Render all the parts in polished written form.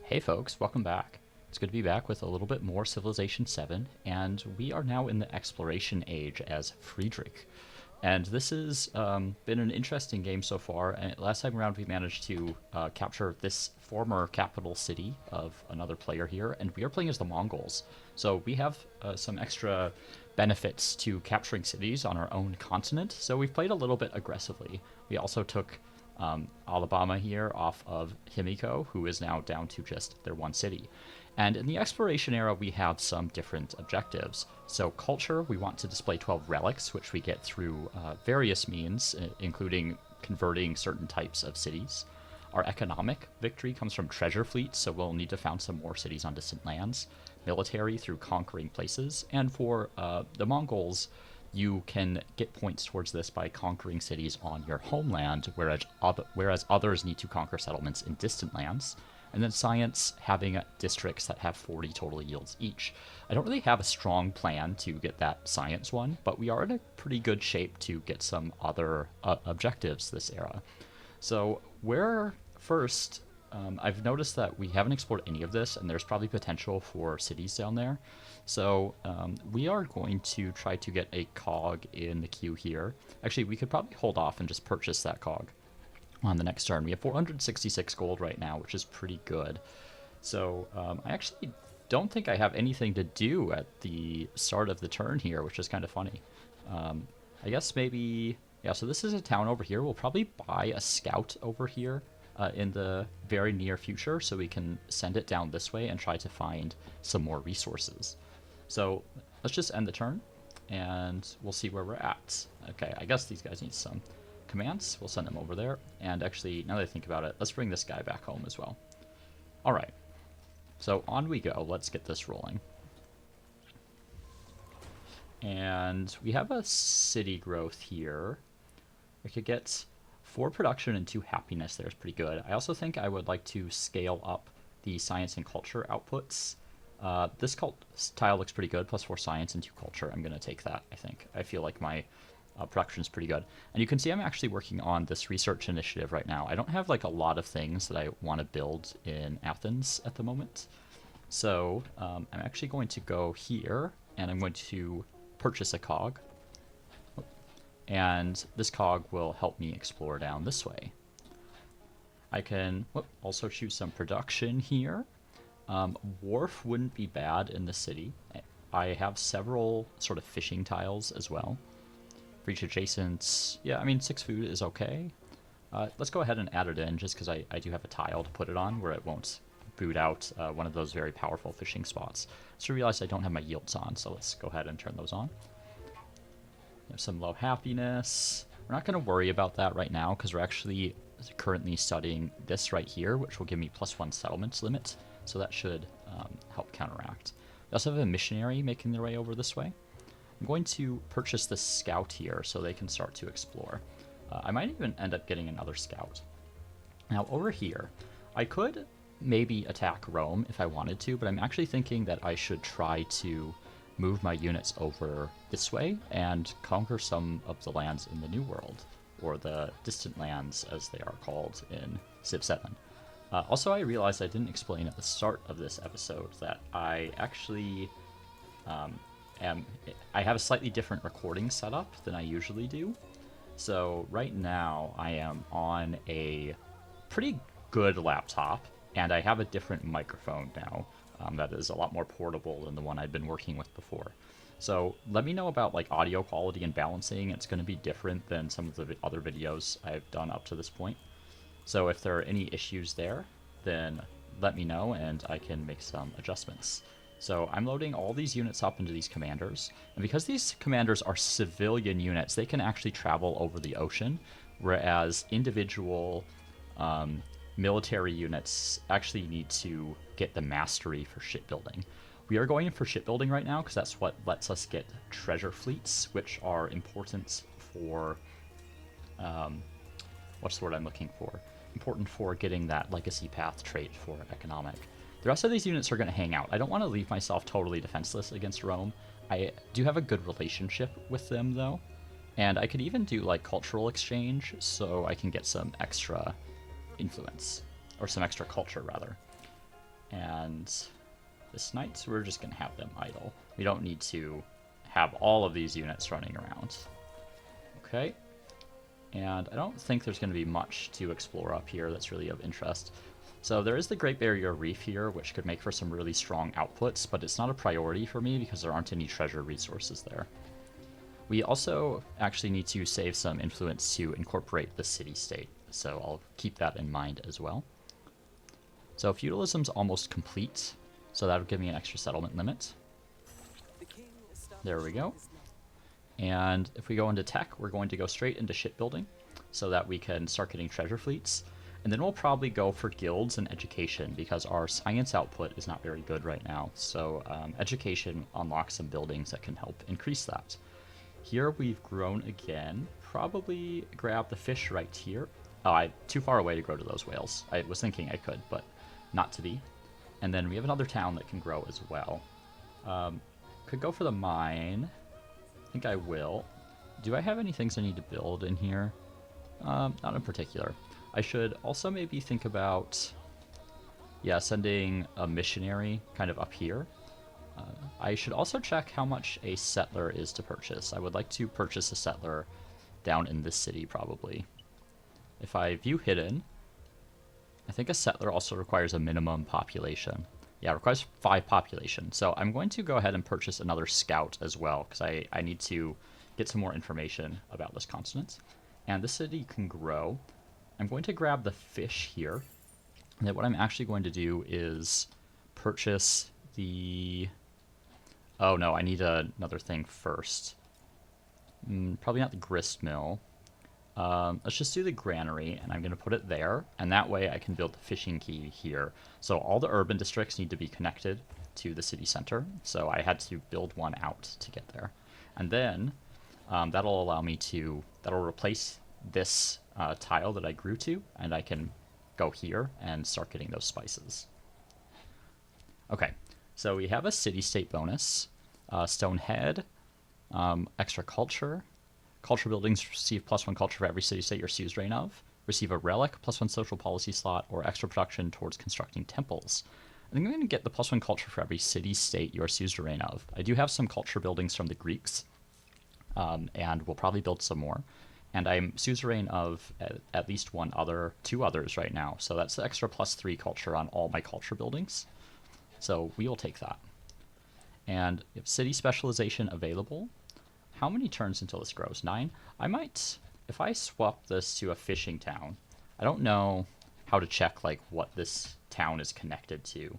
Hey folks, welcome back. It's good to be back with a little bit more Civilization 7, and we are now in the exploration age as Friedrich. And this has been an interesting game so far. And last time around, we managed to capture this former capital city of another player here, and we are playing as the Mongols. So we have some extra benefits to capturing cities on our own continent. So we've played a little bit aggressively. We also took Alabama here off of Himiko, who is now down to just their one city. And in the exploration era, we have some different objectives. So culture, we want to display 12 relics, which we get through various means, including converting certain types of cities. Our economic victory comes from treasure fleets, so we'll need to found some more cities on distant lands. Military through conquering places. And for the Mongols, you can get points towards this by conquering cities on your homeland, whereas others need to conquer settlements in distant lands. And then science, having districts that have 40 total yields each. I don't really have a strong plan to get that science one, but we are in a pretty good shape to get some other objectives this era. So where first, I've noticed that we haven't explored any of this, and there's probably potential for cities down there. So we are going to try to get a cog in the queue here. Actually, we could probably hold off and just purchase that cog on the next turn. We have 466 gold right now, which is pretty good. So I actually don't think I have anything to do at the start of the turn here, which is kind of funny. I guess maybe, yeah, so this is a town over here. We'll probably buy a scout over here in the very near future so we can send it down this way and try to find some more resources. So let's just end the turn and we'll see where we're at. Okay, I guess these guys need some commands. We'll send them over there. And actually, now that I think about it, let's bring this guy back home as well. All right. So on we go. Let's get this rolling. And we have a city growth here. We could get 4 production and 2 happiness. There's pretty good. I also think I would like to scale up the science and culture outputs. This tile looks pretty good. +4 science and 2 culture. I'm going to take that, I think. I feel like my production is pretty good. And you can see I'm actually working on this research initiative right now. I don't have like a lot of things that I want to build in Athens at the moment. So I'm actually going to go here and I'm going to purchase a cog. And this cog will help me explore down this way. I can also choose some production here. Wharf wouldn't be bad in the city. I have several sort of fishing tiles as well. Reach adjacent, yeah, I mean 6 food is okay. Let's go ahead and add it in just because I do have a tile to put it on where it won't boot out one of those very powerful fishing spots. So I realized I don't have my yields on, so let's go ahead and turn those on. We have some low happiness. We're not going to worry about that right now because we're actually currently studying this right here, which will give me +1 settlements limit. So that should help counteract. We also have a missionary making their way over this way. I'm going to purchase this scout here so they can start to explore. I might even end up getting another scout. Now over here, I could maybe attack Rome if I wanted to, but I'm actually thinking that I should try to move my units over this way and conquer some of the lands in the New World, or the distant lands as they are called in Civ 7. Also, I realized I didn't explain at the start of this episode that I actually I have a slightly different recording setup than I usually do. So right now I am on a pretty good laptop, and I have a different microphone now that is a lot more portable than the one I'd been working with before. So let me know about like audio quality and balancing. It's going to be different than some of the other videos I've done up to this point. So if there are any issues there, then let me know and I can make some adjustments. So I'm loading all these units up into these commanders. And because these commanders are civilian units, they can actually travel over the ocean, whereas individual military units actually need to get the mastery for shipbuilding. We are going in for shipbuilding right now because that's what lets us get treasure fleets, which are important for, what's the word I'm looking for? Important for getting that legacy path trait for economic. The rest of these units are going to hang out. I don't want to leave myself totally defenseless against Rome. I do have a good relationship with them, though. And I could even do, like, cultural exchange, so I can get some extra influence. Or some extra culture, rather. And this knights, we're just going to have them idle. We don't need to have all of these units running around. Okay. And I don't think there's going to be much to explore up here that's really of interest. So there is the Great Barrier Reef here, which could make for some really strong outputs, but it's not a priority for me because there aren't any treasure resources there. We also actually need to save some influence to incorporate the city-state, so I'll keep that in mind as well. So feudalism's almost complete, so that'll give me an extra settlement limit. There we go. And if we go into tech, we're going to go straight into shipbuilding so that we can start getting treasure fleets. And then we'll probably go for guilds and education because our science output is not very good right now. So education unlocks some buildings that can help increase that. Here we've grown again. Probably grab the fish right here. Oh, I'm too far away to grow to those whales. I was thinking I could, but not to be. And then we have another town that can grow as well. Could go for the mine. I think I will. Do I have any things I need to build in here? Not in particular. I should also maybe think about, yeah, sending a missionary kind of up here. I should also check how much a settler is to purchase. I would like to purchase a settler down in this city, probably. If I view hidden, I think a settler also requires a minimum population. Yeah, it requires 5 population. So I'm going to go ahead and purchase another scout as well, because I need to get some more information about this continent. And this city can grow. I'm going to grab the fish here. And then what I'm actually going to do is purchase the... Oh no, I need another thing first. Probably not the grist mill. Let's just do the granary, and I'm going to put it there, and that way I can build the fishing quay here. So all the urban districts need to be connected to the city center, so I had to build one out to get there. And then that'll allow me to, that'll replace this tile that I grew to, and I can go here and start getting those spices. Okay, so we have a city-state bonus, stone head, extra culture. Culture buildings receive +1 culture for every city-state your suzerain reign of. Receive a relic, +1 social policy slot, or extra production towards constructing temples. I think I'm going to get the +1 culture for every city-state your suzerain reign of. I do have some culture buildings from the Greeks, and we'll probably build some more. And I'm suzerain of at least two others right now, so that's the extra +3 culture on all my culture buildings. So we will take that. And if city specialization available, how many turns until this grows? 9? I might, if I swap this to a fishing town, I don't know how to check like what this town is connected to.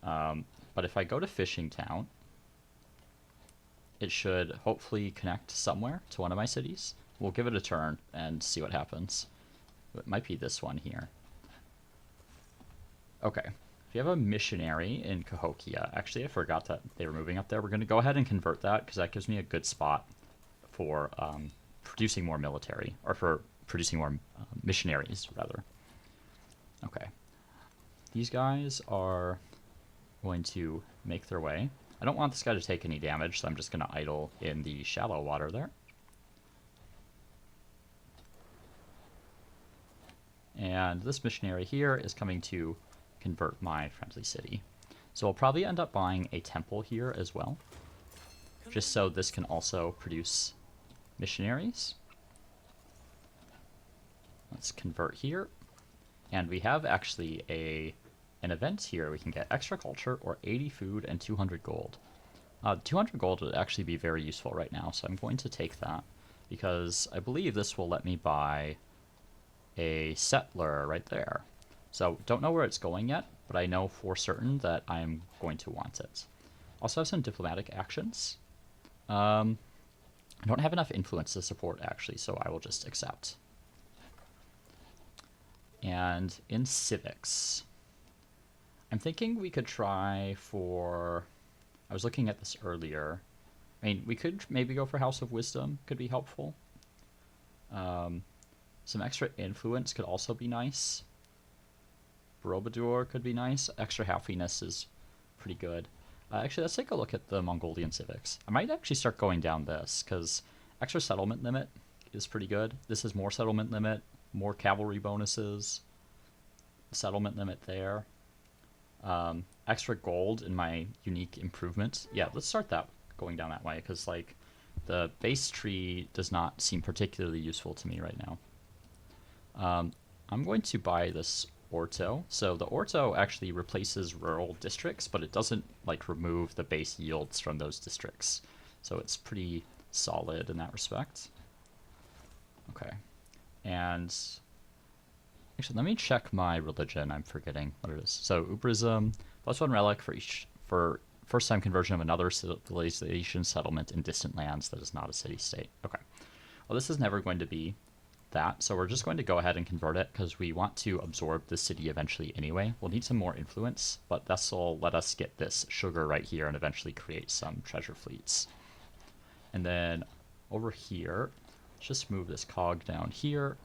But if I go to fishing town, it should hopefully connect somewhere to one of my cities. We'll give it a turn and see what happens. It might be this one here. Okay. If you have a missionary in Cahokia, actually I forgot that they were moving up there. We're going to go ahead and convert that because that gives me a good spot for producing more military, or for producing more missionaries, rather. Okay. These guys are going to make their way. I don't want this guy to take any damage, so I'm just going to idle in the shallow water there. And this missionary here is coming to convert my friendly city. So I'll probably end up buying a temple here as well, just so this can also produce missionaries. Let's convert here. And we have actually an event here. We can get extra culture or 80 food and 200 gold. 200 gold would actually be very useful right now, so I'm going to take that because I believe this will let me buy a settler right there. So don't know where it's going yet, but I know for certain that I'm going to want it. Also have some diplomatic actions. I don't have enough influence to support actually, so I will just accept. And in civics, I'm thinking we could try for, I was looking at this earlier. I mean, we could maybe go for House of Wisdom, could be helpful. Some extra influence could also be nice. Borobudur could be nice. Extra healthiness is pretty good. Actually, let's take a look at the Mongolian civics. I might actually start going down this, because extra settlement limit is pretty good. This is more settlement limit, more cavalry bonuses, settlement limit there. extra gold in my unique improvement. Yeah, let's start that going down that way, because like the base tree does not seem particularly useful to me right now. I'm going to buy this orto. So the orto actually replaces rural districts, but it doesn't like remove the base yields from those districts. So it's pretty solid in that respect. Okay. And actually, let me check my religion. I'm forgetting what it is. So Ubrism, +1 relic for first time conversion of another civilization settlement in distant lands that is not a city state. Okay. Well, this is never going to be that, so we're just going to go ahead and convert it because we want to absorb the city eventually anyway. We'll need some more influence, but this will let us get this sugar right here and eventually create some treasure fleets. And then over here, let's just move this cog down here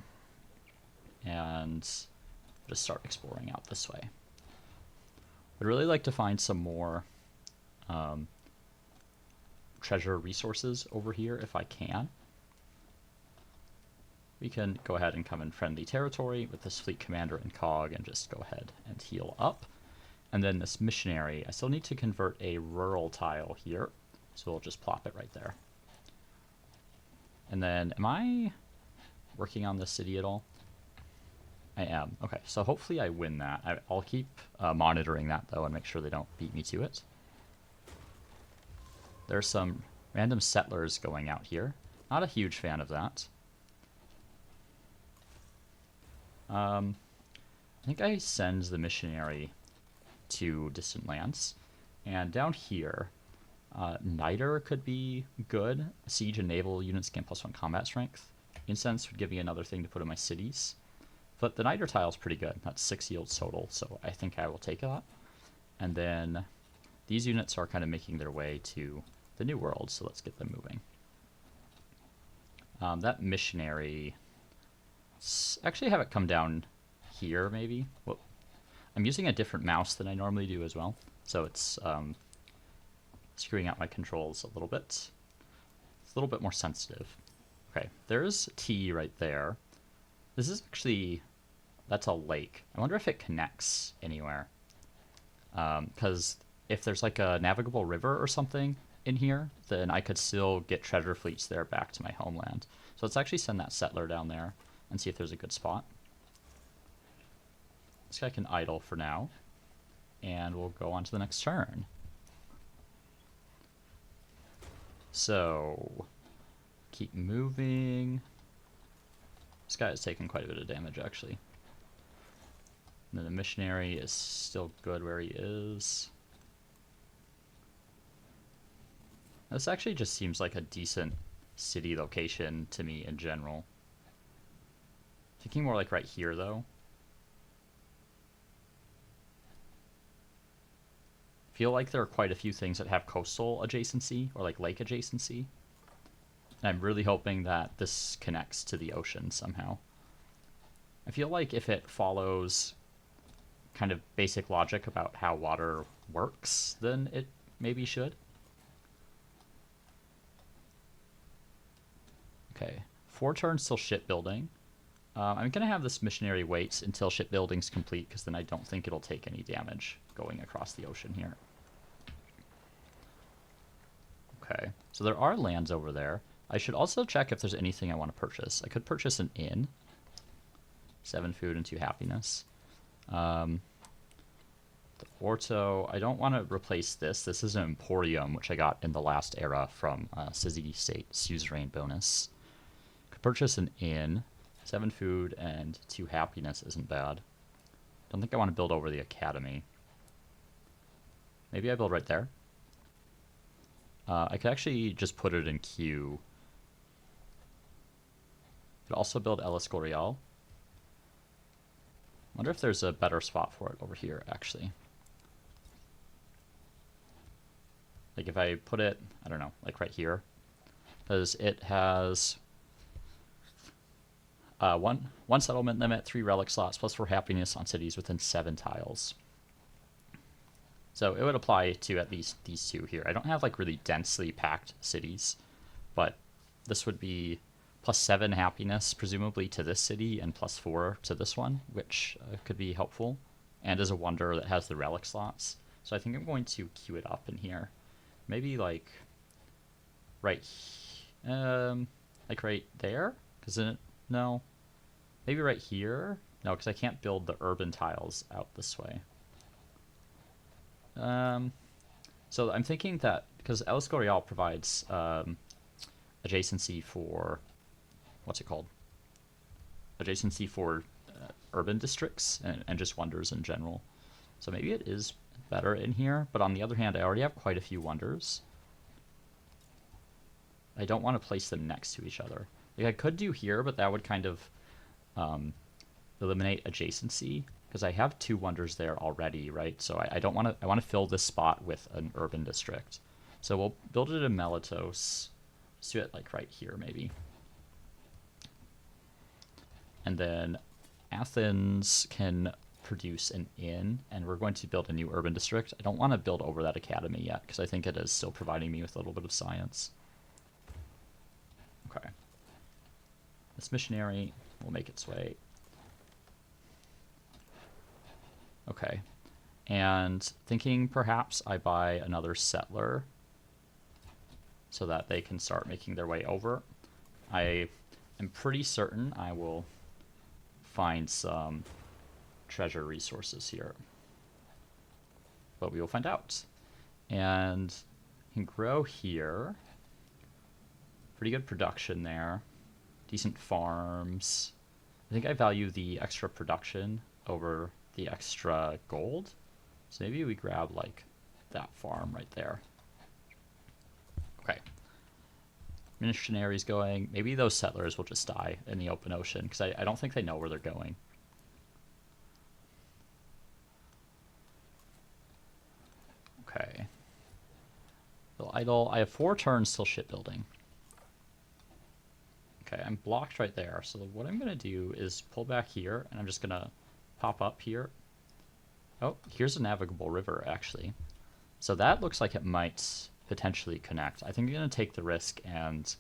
and just start exploring out this way. I'd really like to find some more treasure resources over here if I can. We can go ahead and come in friendly territory with this fleet commander and cog and just go ahead and heal up. And then this missionary, I still need to convert a rural tile here, so we'll just plop it right there. And then, am I working on this city at all? I am. Okay, so hopefully I win that. I'll keep monitoring that, though, and make sure they don't beat me to it. There's some random settlers going out here. Not a huge fan of that. I think I send the missionary to distant lands. And down here, Niter could be good. Siege and naval units gain +1 combat strength. Incense would give me another thing to put in my cities. But the Niter tile is pretty good. That's 6 yields total, so I think I will take that. And then these units are kind of making their way to the New World, so let's get them moving. That missionary... actually have it come down here, maybe. Whoop. I'm using a different mouse than I normally do as well, so it's screwing out my controls a little bit. It's a little bit more sensitive. Okay, there's T right there. This is actually... that's a lake. I wonder if it connects anywhere. Because if there's like a navigable river or something in here, then I could still get treasure fleets there back to my homeland. So let's actually send that settler down there and see if there's a good spot. This guy can idle for now, and we'll go on to the next turn. So, keep moving. This guy has taken quite a bit of damage, actually. And then the missionary is still good where he is. This actually just seems like a decent city location to me in general. Thinking more like right here, though. Feel like there are quite a few things that have coastal adjacency or like lake adjacency. And I'm really hoping that this connects to the ocean somehow. I feel like if it follows kind of basic logic about how water works, then it maybe should. Okay, 4 turns till shipbuilding. I'm going to have this missionary wait until shipbuilding's complete, because then I don't think it'll take any damage going across the ocean here. Okay, so there are lands over there. I should also check if there's anything I want to purchase. I could purchase an inn. 7 food and 2 happiness. The Orto, I don't want to replace this. This is an Emporium, which I got in the last era from Sizzy State Suzerain bonus. Could purchase an inn. 7 food and 2 happiness isn't bad. Don't think I want to build over the academy. Maybe I build right there. I could actually just put it in queue. Could also build El Escorial. Wonder if there's a better spot for it over here, actually. Like if I put it, I don't know, like right here. Because it has one settlement limit, 3 relic slots, +4 happiness on cities within 7 tiles. So it would apply to at least these 2 here. I don't have like really densely packed cities, but this would be +7 happiness, presumably to this city, and +4 to this one, which could be helpful. and is a wonder that has the relic slots. So I think I'm going to queue it up in here. Maybe like right, like right there? Cause then no, maybe right here. No, because I can't build the urban tiles out this way. So I'm thinking that because El Escorial provides adjacency for what's it called? Adjacency for urban districts and just wonders in general. So maybe it is better in here, but on the other hand, I already have quite a few wonders. I don't want to place them next to each other. Like I could do here, but that would kind of eliminate adjacency because I have 2 wonders there already, right? So I don't want to. I want to fill this spot with an urban district. So we'll build it in Meletos. Let's do it like right here, maybe. And then Athens can produce an inn, and we're going to build a new urban district. I don't want to build over that academy yet because I think it is still providing me with a little bit of science. Okay. This missionary will make its way. Okay. And thinking perhaps I buy another settler so that they can start making their way over. I am pretty certain I will find some treasure resources here. But we will find out. And can grow here. Pretty good production there. Decent farms. I think I value the extra production over the extra gold. So maybe we grab like that farm right there. Okay. Missionaries going. Maybe those settlers will just die in the open ocean because I don't think they know where they're going. Okay. They'll idle. I have 4 turns till shipbuilding. Okay, I'm blocked right there. So what I'm going to do is pull back here, and I'm just going to pop up here. Oh, here's a navigable river, actually. So that looks like it might potentially connect. I think I'm going to take the risk and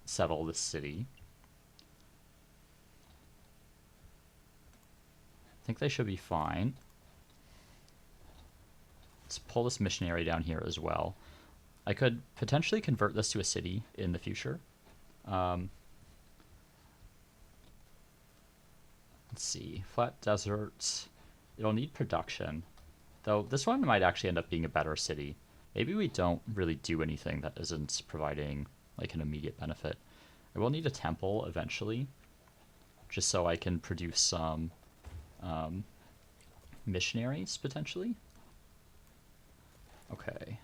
settle this city. I think they should be fine. Let's pull this missionary down here as well. I could potentially convert this to a city in the future. Let's see. Flat desert. It'll need production. Though this one might actually end up being a better city. Maybe we don't really do anything that isn't providing like an immediate benefit. I will need a temple eventually, just so I can produce some missionaries potentially. Okay.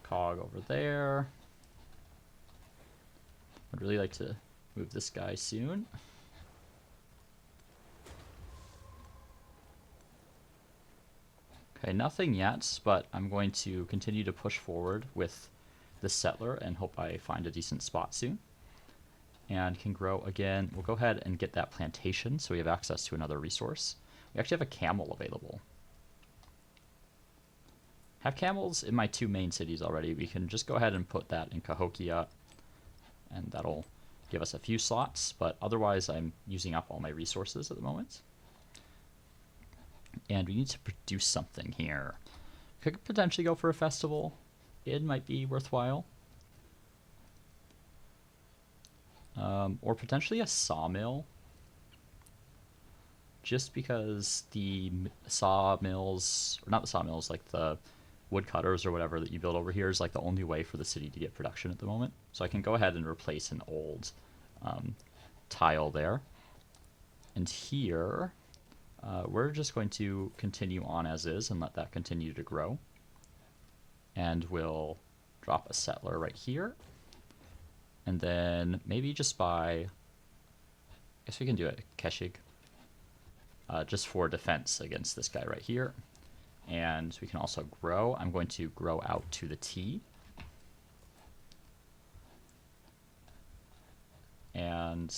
Cog over there. I'd really like to move this guy soon. Okay, nothing yet, but I'm going to continue to push forward with this settler and hope I find a decent spot soon. And can grow again. We'll go ahead and get that plantation so we have access to another resource. We actually have a camel available. Have camels in my 2 main cities already. We can just go ahead and put that in Cahokia, and that'll give us a few slots, but otherwise I'm using up all my resources at the moment. And we need to produce something here. Could potentially go for a festival. It might be worthwhile. Or potentially a sawmill. Just because the sawmills, or not the sawmills, like the woodcutters or whatever that you build over here is like the only way for the city to get production at the moment. So I can go ahead and replace an old tile there. And here, we're just going to continue on as is and let that continue to grow. And we'll drop a settler right here. And then maybe just by, I guess we can do it, Keshig. Just for defense against this guy right here. And we can also grow. I'm going to grow out to the T. And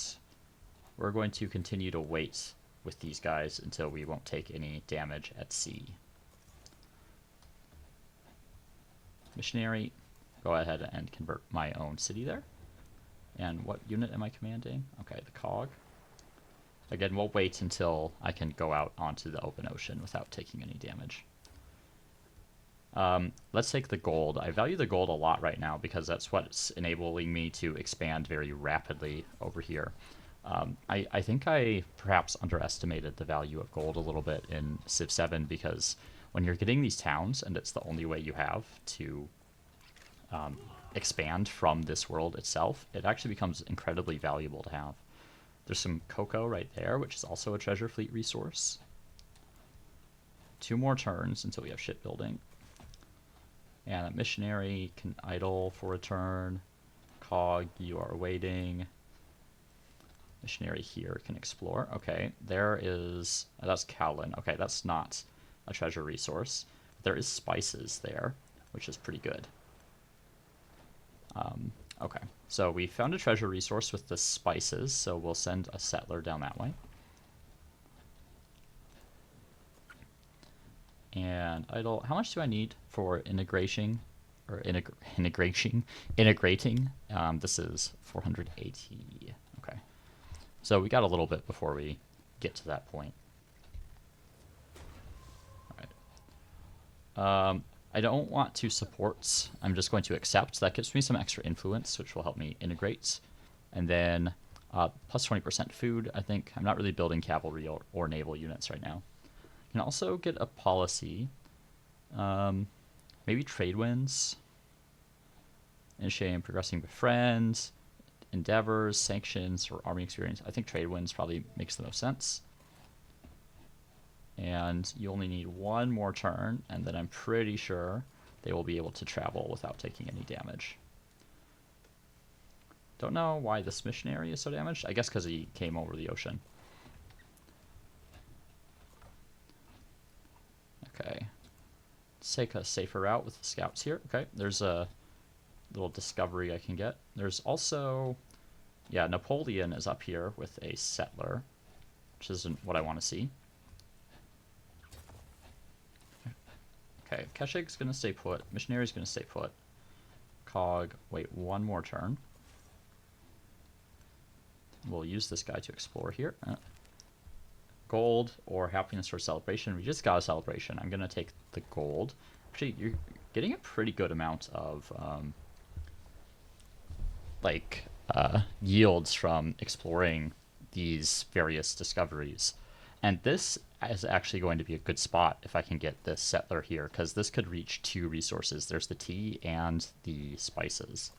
we're going to continue to wait with these guys until we won't take any damage at sea. Missionary, go ahead and convert my own city there. And what unit am I commanding? Okay, the cog. Again, we'll wait until I can go out onto the open ocean without taking any damage. Let's take the gold. I value the gold a lot right now because that's what's enabling me to expand very rapidly over here. I think I perhaps underestimated the value of gold a little bit in Civ 7 because when you're getting these towns and it's the only way you have to expand from this world itself, it actually becomes incredibly valuable to have. There's some cocoa right there, which is also a treasure fleet resource. 2 more turns until we have shipbuilding. And a missionary can idle for a turn. Cog, you are waiting. Missionary here can explore. Okay, there is... that's Cowlin. Okay, that's not a treasure resource. There is spices there, which is pretty good. Okay, so we found a treasure resource with the spices, so we'll send a settler down that way. And idle. How much do I need for integrating? Integrating. This is 480. Okay, so we got a little bit before we get to that point. All right. I don't want to support. I'm just going to accept. That gives me some extra influence, which will help me integrate. And then plus 20% food. I think I'm not really building cavalry or naval units right now. Can also get a policy. Maybe trade winds. Initiating progressing befriend. Endeavors, sanctions, or army experience. I think trade winds probably makes the most sense. And you only need 1 more turn, and then I'm pretty sure they will be able to travel without taking any damage. Don't know why this missionary is so damaged. I guess because he came over the ocean. Okay. Let's take a safer route with the scouts here. Okay, there's a little discovery I can get. There's also... yeah, Napoleon is up here with a settler, which isn't what I want to see. Okay, Keshig's going to stay put. Missionary's going to stay put. Cog, wait 1 more turn. We'll use this guy to explore here. Gold or happiness or celebration. We just got a celebration. I'm going to take the gold. Actually, you're getting a pretty good amount of yields from exploring these various discoveries. And this is actually going to be a good spot if I can get this settler here, because this could reach 2 resources. There's the tea and the spices.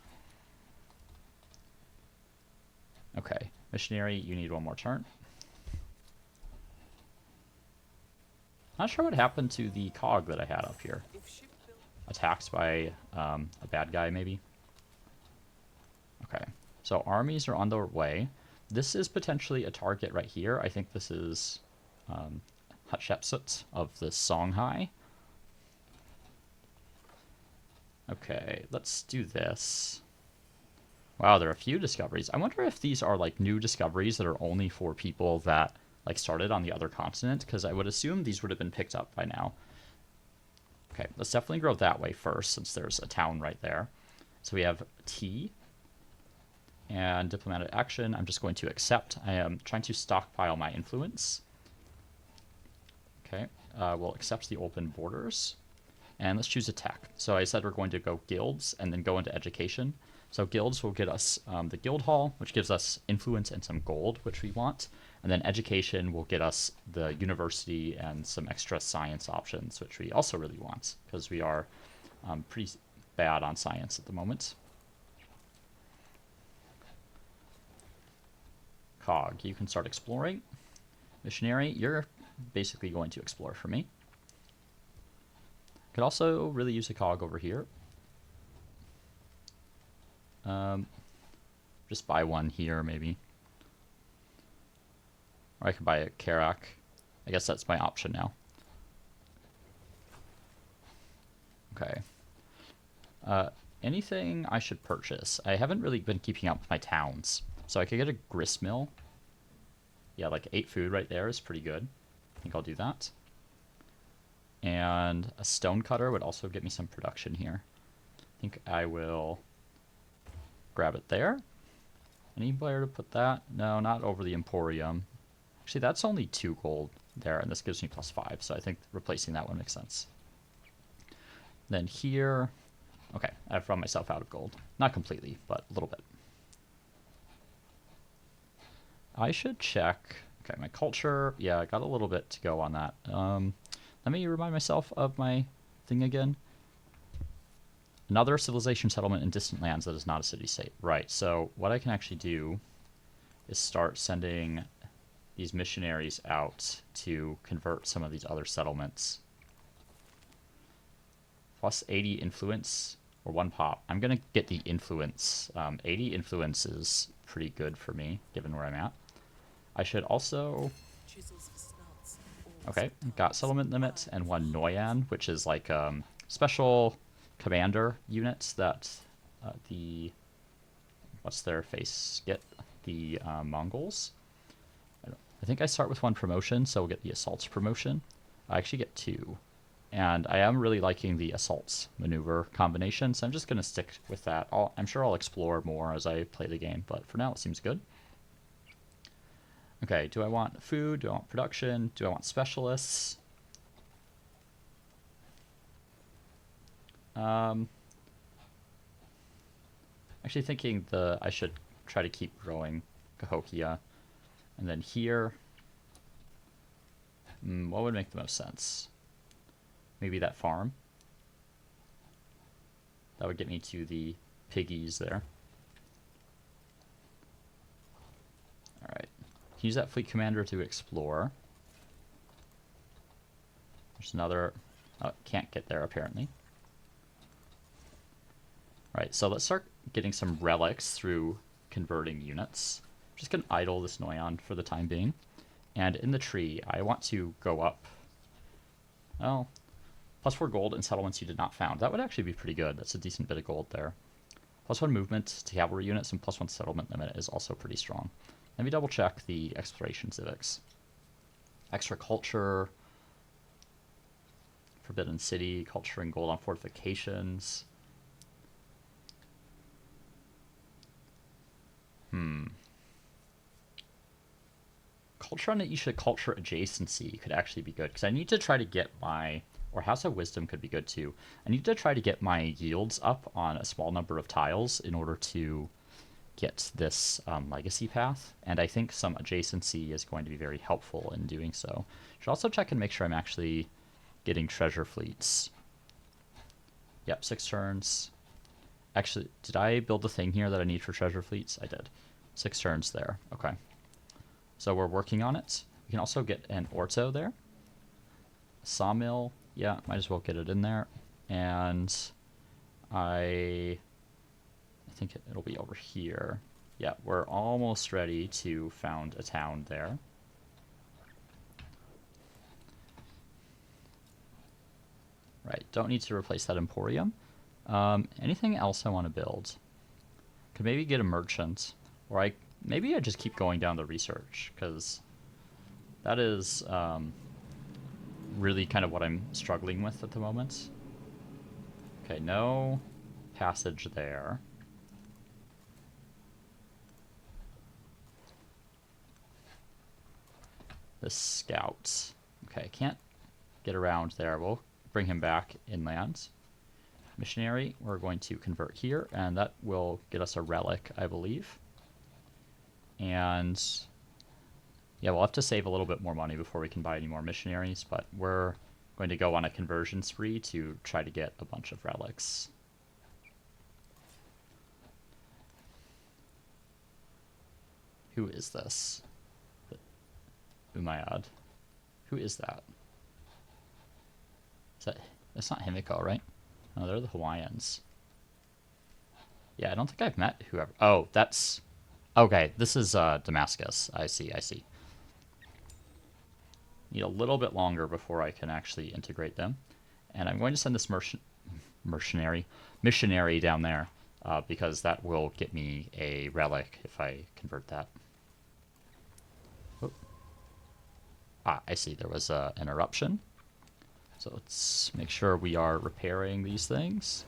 Okay, missionary, you need 1 more turn. Not sure what happened to the cog that I had up here. Attacked by a bad guy, maybe? Okay, so armies are on their way. This is potentially a target right here. I think this is Hatshepsut of the Songhai. Okay, let's do this. Wow, there are a few discoveries. I wonder if these are like new discoveries that are only for people that like started on the other continent, because I would assume these would have been picked up by now. Okay, let's definitely grow that way first, since there's a town right there. So we have tea and diplomatic action. I'm just going to accept. I am trying to stockpile my influence. Okay, we'll accept the open borders. And let's choose attack. So I said we're going to go guilds and then go into education. So guilds will get us the guild hall, which gives us influence and some gold, which we want. And then education will get us the university and some extra science options, which we also really want, because we are pretty bad on science at the moment. Cog, you can start exploring. Missionary, you're basically going to explore for me. Could also really use a cog over here. Just buy 1 here, maybe. Or I could buy a Karak. I guess that's my option now. Okay. Anything I should purchase? I haven't really been keeping up with my towns. So I could get a grist mill. Yeah, like 8 food right there is pretty good. I think I'll do that. And a stone cutter would also get me some production here. I think I will grab it there. Anywhere to put that? No, not over the Emporium. Actually, that's only 2 gold there, and this gives me +5, so I think replacing that one makes sense. Then here, okay, I've run myself out of gold. Not completely, but a little bit. I should check, okay, my culture, yeah, I got a little bit to go on that. Let me remind myself of my thing again. Another civilization settlement in distant lands that is not a city-state. Right, so what I can actually do is start sending these missionaries out to convert some of these other settlements. Plus 80 influence, or 1 pop. I'm going to get the influence. 80 influence is pretty good for me, given where I'm at. I should also... Okay, got settlement limit and 1 Noyan, which is like special commander units that the... What's their face? Get the Mongols. I think I start with 1 promotion, so we'll get the assaults promotion. I actually get 2. And I am really liking the assaults maneuver combination, so I'm just going to stick with that. I'm sure I'll explore more as I play the game, but for now it seems good. Okay, do I want food? Do I want production? Do I want specialists? Actually thinking I should try to keep growing Cahokia. And then here, what would make the most sense? Maybe that farm. That would get me to the piggies there. Alright. Use that fleet commander to explore. There's another... Oh, can't get there apparently. Alright, so let's start getting some relics through converting units. I'm just going to idle this Noyan for the time being. And in the tree, I want to go up. Oh, +4 gold in settlements you did not found. That would actually be pretty good. That's a decent bit of gold there. +1 movement to cavalry units and +1 settlement limit is also pretty strong. Let me double check the exploration civics. Extra culture, Forbidden City, culture and gold on fortifications. Culture on Isha culture adjacency could actually be good, because I need to try to get my... Or House of Wisdom could be good too. I need to try to get my yields up on a small number of tiles in order to get this legacy path. And I think some adjacency is going to be very helpful in doing so. Should also check and make sure I'm actually getting treasure fleets. Yep, 6 turns. Actually, did I build the thing here that I need for treasure fleets? I did. 6 turns there. Okay. So we're working on it. We can also get an orto there. Sawmill. Yeah, might as well get it in there. And I think it'll be over here. Yeah, we're almost ready to found a town there. Right, don't need to replace that emporium. Anything else I want to build? Could maybe get a merchant, or maybe I just keep going down the research, because that is really kind of what I'm struggling with at the moment. Okay, no passage there. The scout. Okay, I can't get around there. We'll bring him back inland. Missionary, we're going to convert here, and that will get us a relic, I believe. And yeah, we'll have to save a little bit more money before we can buy any more missionaries, but we're going to go on a conversion spree to try to get a bunch of relics. Who is this? Umayyad. Who is that? That's not Himiko, right? No, they're the Hawaiians. Yeah, I don't think I've met whoever. Oh, that's... Okay, this is Damascus. I see. Need a little bit longer before I can actually integrate them. And I'm going to send this missionary down there, because that will get me a relic if I convert that. Oh. Ah, I see. There was an eruption. So let's make sure we are repairing these things.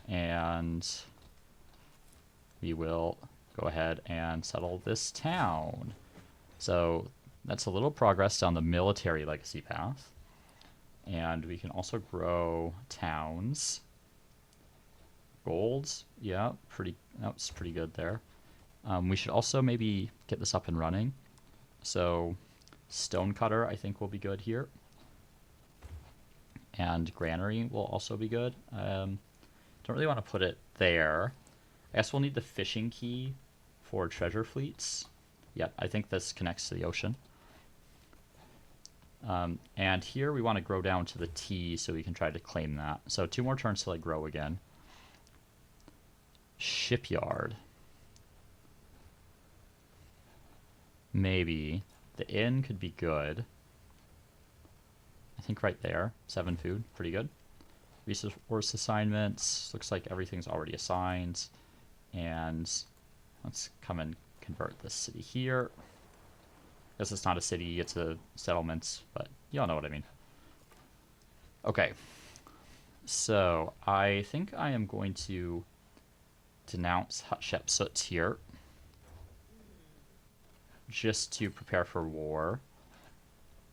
And we will go ahead and settle this town. So That's a little progress down the military legacy path. And we can also grow towns. Golds, yeah, that's pretty good there. We should also maybe get this up and running. So stonecutter, I think, will be good here. And granary will also be good. Don't really want to put it there. I guess we'll need the fishing key for treasure fleets. Yeah, I think this connects to the ocean. And here we want to grow down to the T so we can try to claim that. So 2 more turns till I grow again. Shipyard. Maybe. The inn could be good. I think right there. 7 food. Pretty good. Resource assignments. Looks like everything's already assigned. And let's come and convert this city here. I guess it's not a city, it's a settlement, but y'all know what I mean. Okay. So I think I am going to denounce Hatshepsut here. Just to prepare for war.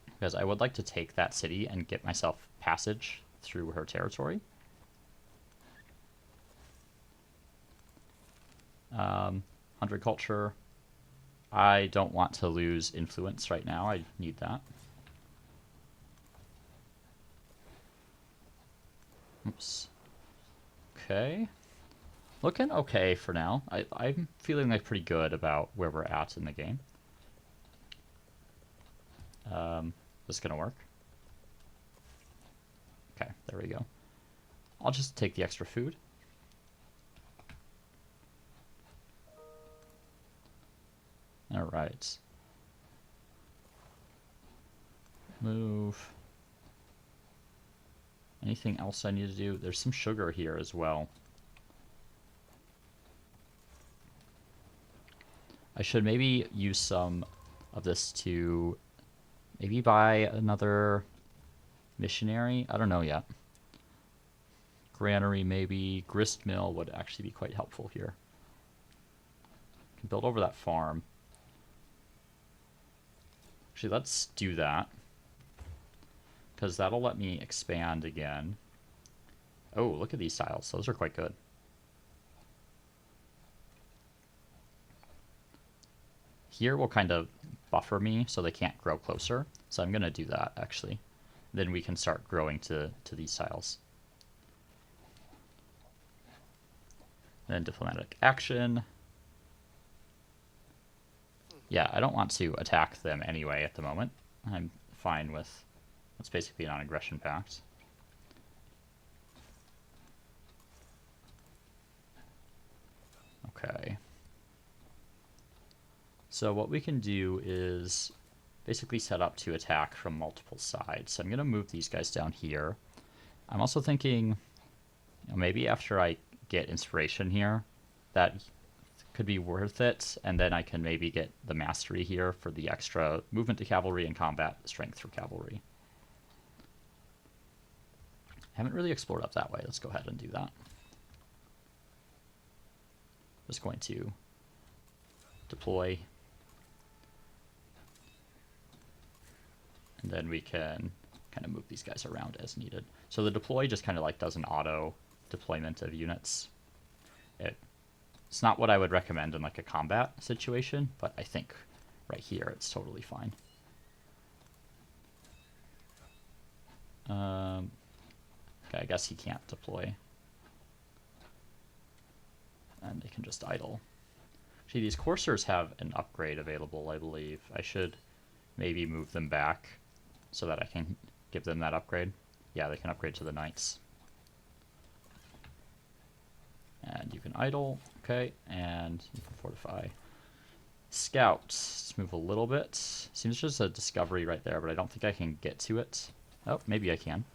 Because I would like to take that city and get myself passage through her territory. Hundred culture. I don't want to lose influence right now. I need that. Oops. Okay. Looking okay for now. I'm feeling like pretty good about where we're at in the game. This is gonna work. Okay, there we go. I'll just take the extra food. All right. Move. Anything else I need to do? There's some sugar here as well. I should maybe use some of this to maybe buy another missionary. I don't know yet. Granary maybe. Grist mill would actually be quite helpful here. Can build over that farm. Actually, let's do that. Because that'll let me expand again. Oh, look at these tiles. Those are quite good. Here will kind of buffer me so they can't grow closer. So I'm going to do that, actually. Then we can start growing to these tiles. Then diplomatic action. Yeah, I don't want to attack them anyway at the moment. I'm fine with what's basically a non-aggression pact. Okay. So what we can do is basically set up to attack from multiple sides. So I'm going to move these guys down here. I'm also thinking, maybe after I get inspiration here, that could be worth it, and then I can maybe get the mastery here for the extra movement to cavalry and combat strength for cavalry. I haven't really explored up that way. Let's go ahead and do that. Just going to deploy. And then we can kind of move these guys around as needed. So the deploy just kind of like does an auto deployment of units. It's not what I would recommend in like a combat situation, but I think right here it's totally fine. Okay, I guess he can't deploy. And they can just idle. Actually, these coursers have an upgrade available, I believe. I should maybe move them back so that I can give them that upgrade. Yeah, they can upgrade to the knights. And you can idle, okay, and you can fortify. Scout, let's move a little bit. Seems just a discovery right there, but I don't think I can get to it. Oh, maybe I can.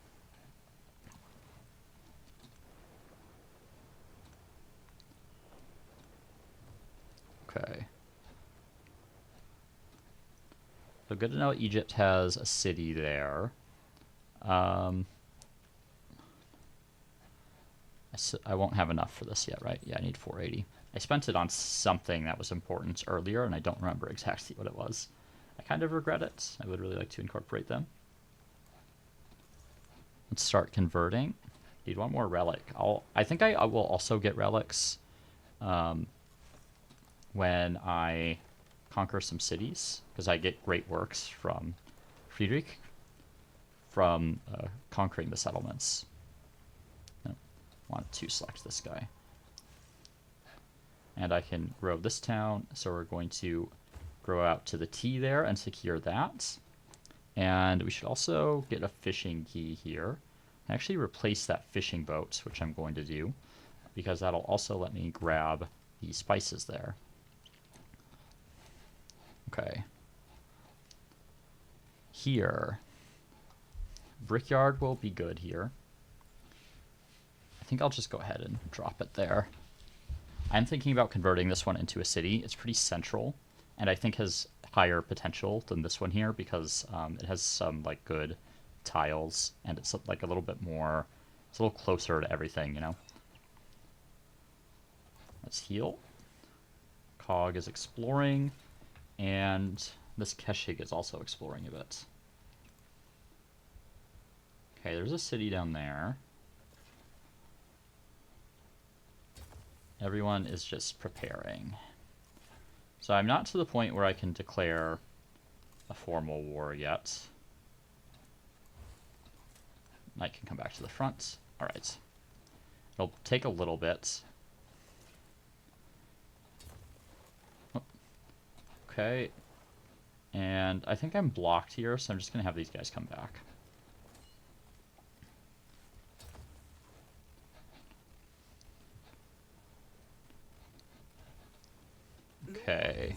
Okay. So good to know Egypt has a city there. I won't have enough for this yet, right? Yeah, I need 480. I spent it on something that was important earlier, and I don't remember exactly what it was. I kind of regret it. I would really like to incorporate them. Let's start converting. Need one more relic. I think I will also get relics when I conquer some cities, because I get great works from Friedrich from conquering the settlements. No, want to select this guy. And I can grow this town, so we're going to grow out to the T there and secure that. And we should also get a fishing key here. And actually replace that fishing boat, which I'm going to do, because that'll also let me grab the spices there. Okay. Here. Brickyard will be good here. I think I'll just go ahead and drop it there. I'm thinking about converting this one into a city. It's pretty central, and I think has higher potential than this one here because it has some like good tiles, and it's like a little bit more, it's a little closer to everything, you know. Let's heal. Cog is exploring, and this Keshig is also exploring a bit. Okay, there's a city down there. Everyone is just preparing. So I'm not to the point where I can declare a formal war yet. Knight can come back to the front. Alright. It'll take a little bit. Oh. Okay. And I think I'm blocked here, so I'm just going to have these guys come back. Okay.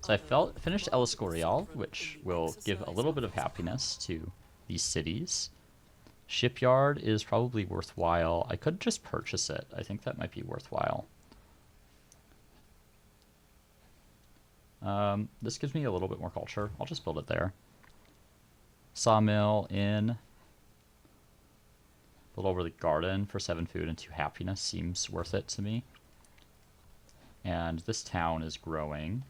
So I finished El Escorial, which will give a little bit of happiness to these cities. Shipyard is probably worthwhile. I could just purchase it. I think that might be worthwhile. This gives me a little bit more culture. I'll just build it there. Sawmill in. Build over the garden for 7 food and 2 happiness seems worth it to me. And this town is growing.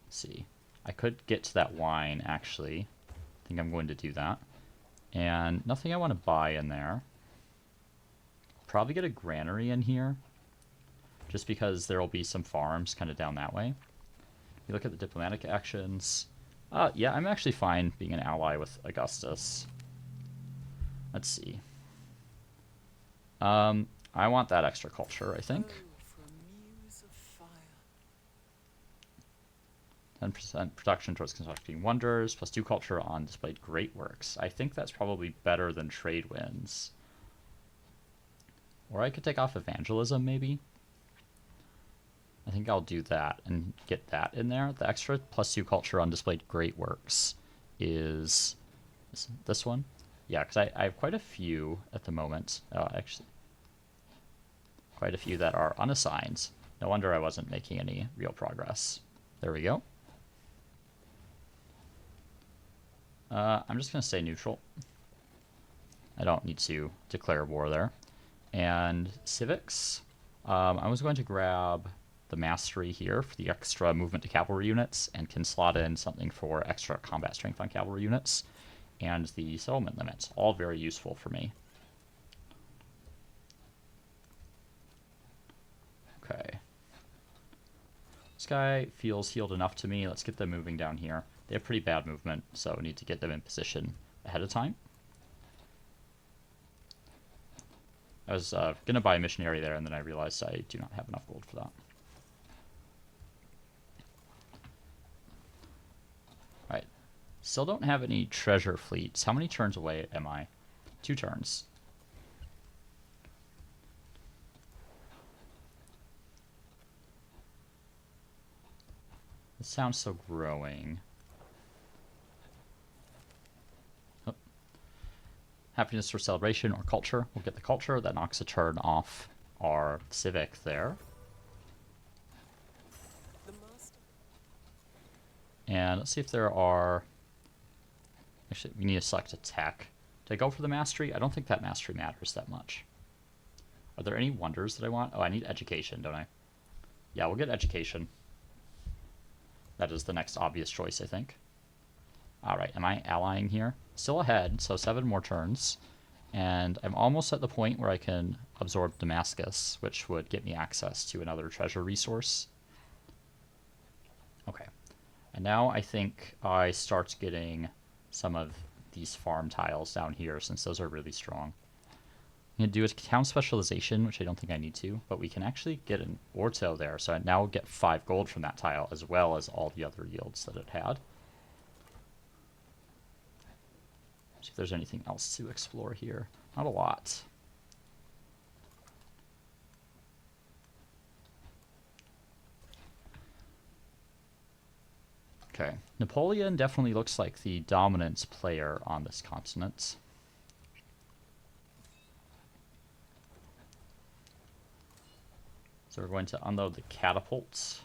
Let's see. I could get to that wine, actually. I think I'm going to do that. And nothing I want to buy in there. Probably get a granary in here. Just because there will be some farms kind of down that way. You look at the diplomatic actions. Yeah, I'm actually fine being an ally with Augustus. Let's see. I want that extra culture, I think. 10% production towards constructing wonders, plus 2 culture on displayed great works. I think that's probably better than trade winds. Or I could take off evangelism, maybe. I think I'll do that and get that in there. The extra plus 2 culture on displayed great works is this one. Yeah, because I have quite a few at the moment. Actually, quite a few that are unassigned. No wonder I wasn't making any real progress. There we go. I'm just going to stay neutral. I don't need to declare war there. And civics. I was going to grab the mastery here for the extra movement to cavalry units, and can slot in something for extra combat strength on cavalry units, and the settlement limits. All very useful for me. Okay. This guy feels healed enough to me. Let's get them moving down here. They have pretty bad movement, so we need to get them in position ahead of time. I was going to buy a missionary there, and then I realized I do not have enough gold for that. Alright. Still don't have any treasure fleets. How many turns away am I? 2 turns. This town's still growing. Oh. Happiness for celebration or culture. We'll get the culture. That knocks a turn off our civic there. And let's see if there are... Actually, we need to select a tech. Did I go for the mastery? I don't think that mastery matters that much. Are there any wonders that I want? Oh, I need education, don't I? Yeah, we'll get education. That is the next obvious choice, I think. Alright, am I allying here? Still ahead, so 7 more turns. And I'm almost at the point where I can absorb Damascus, which would get me access to another treasure resource. Okay. And now I think I start getting some of these farm tiles down here, since those are really strong. I'm going to do a town specialization, which I don't think I need to, but we can actually get an orto there, so I now get 5 gold from that tile, as well as all the other yields that it had. See if there's anything else to explore here. Not a lot. Okay. Napoleon definitely looks like the dominant player on this continent. So we're going to unload the catapults.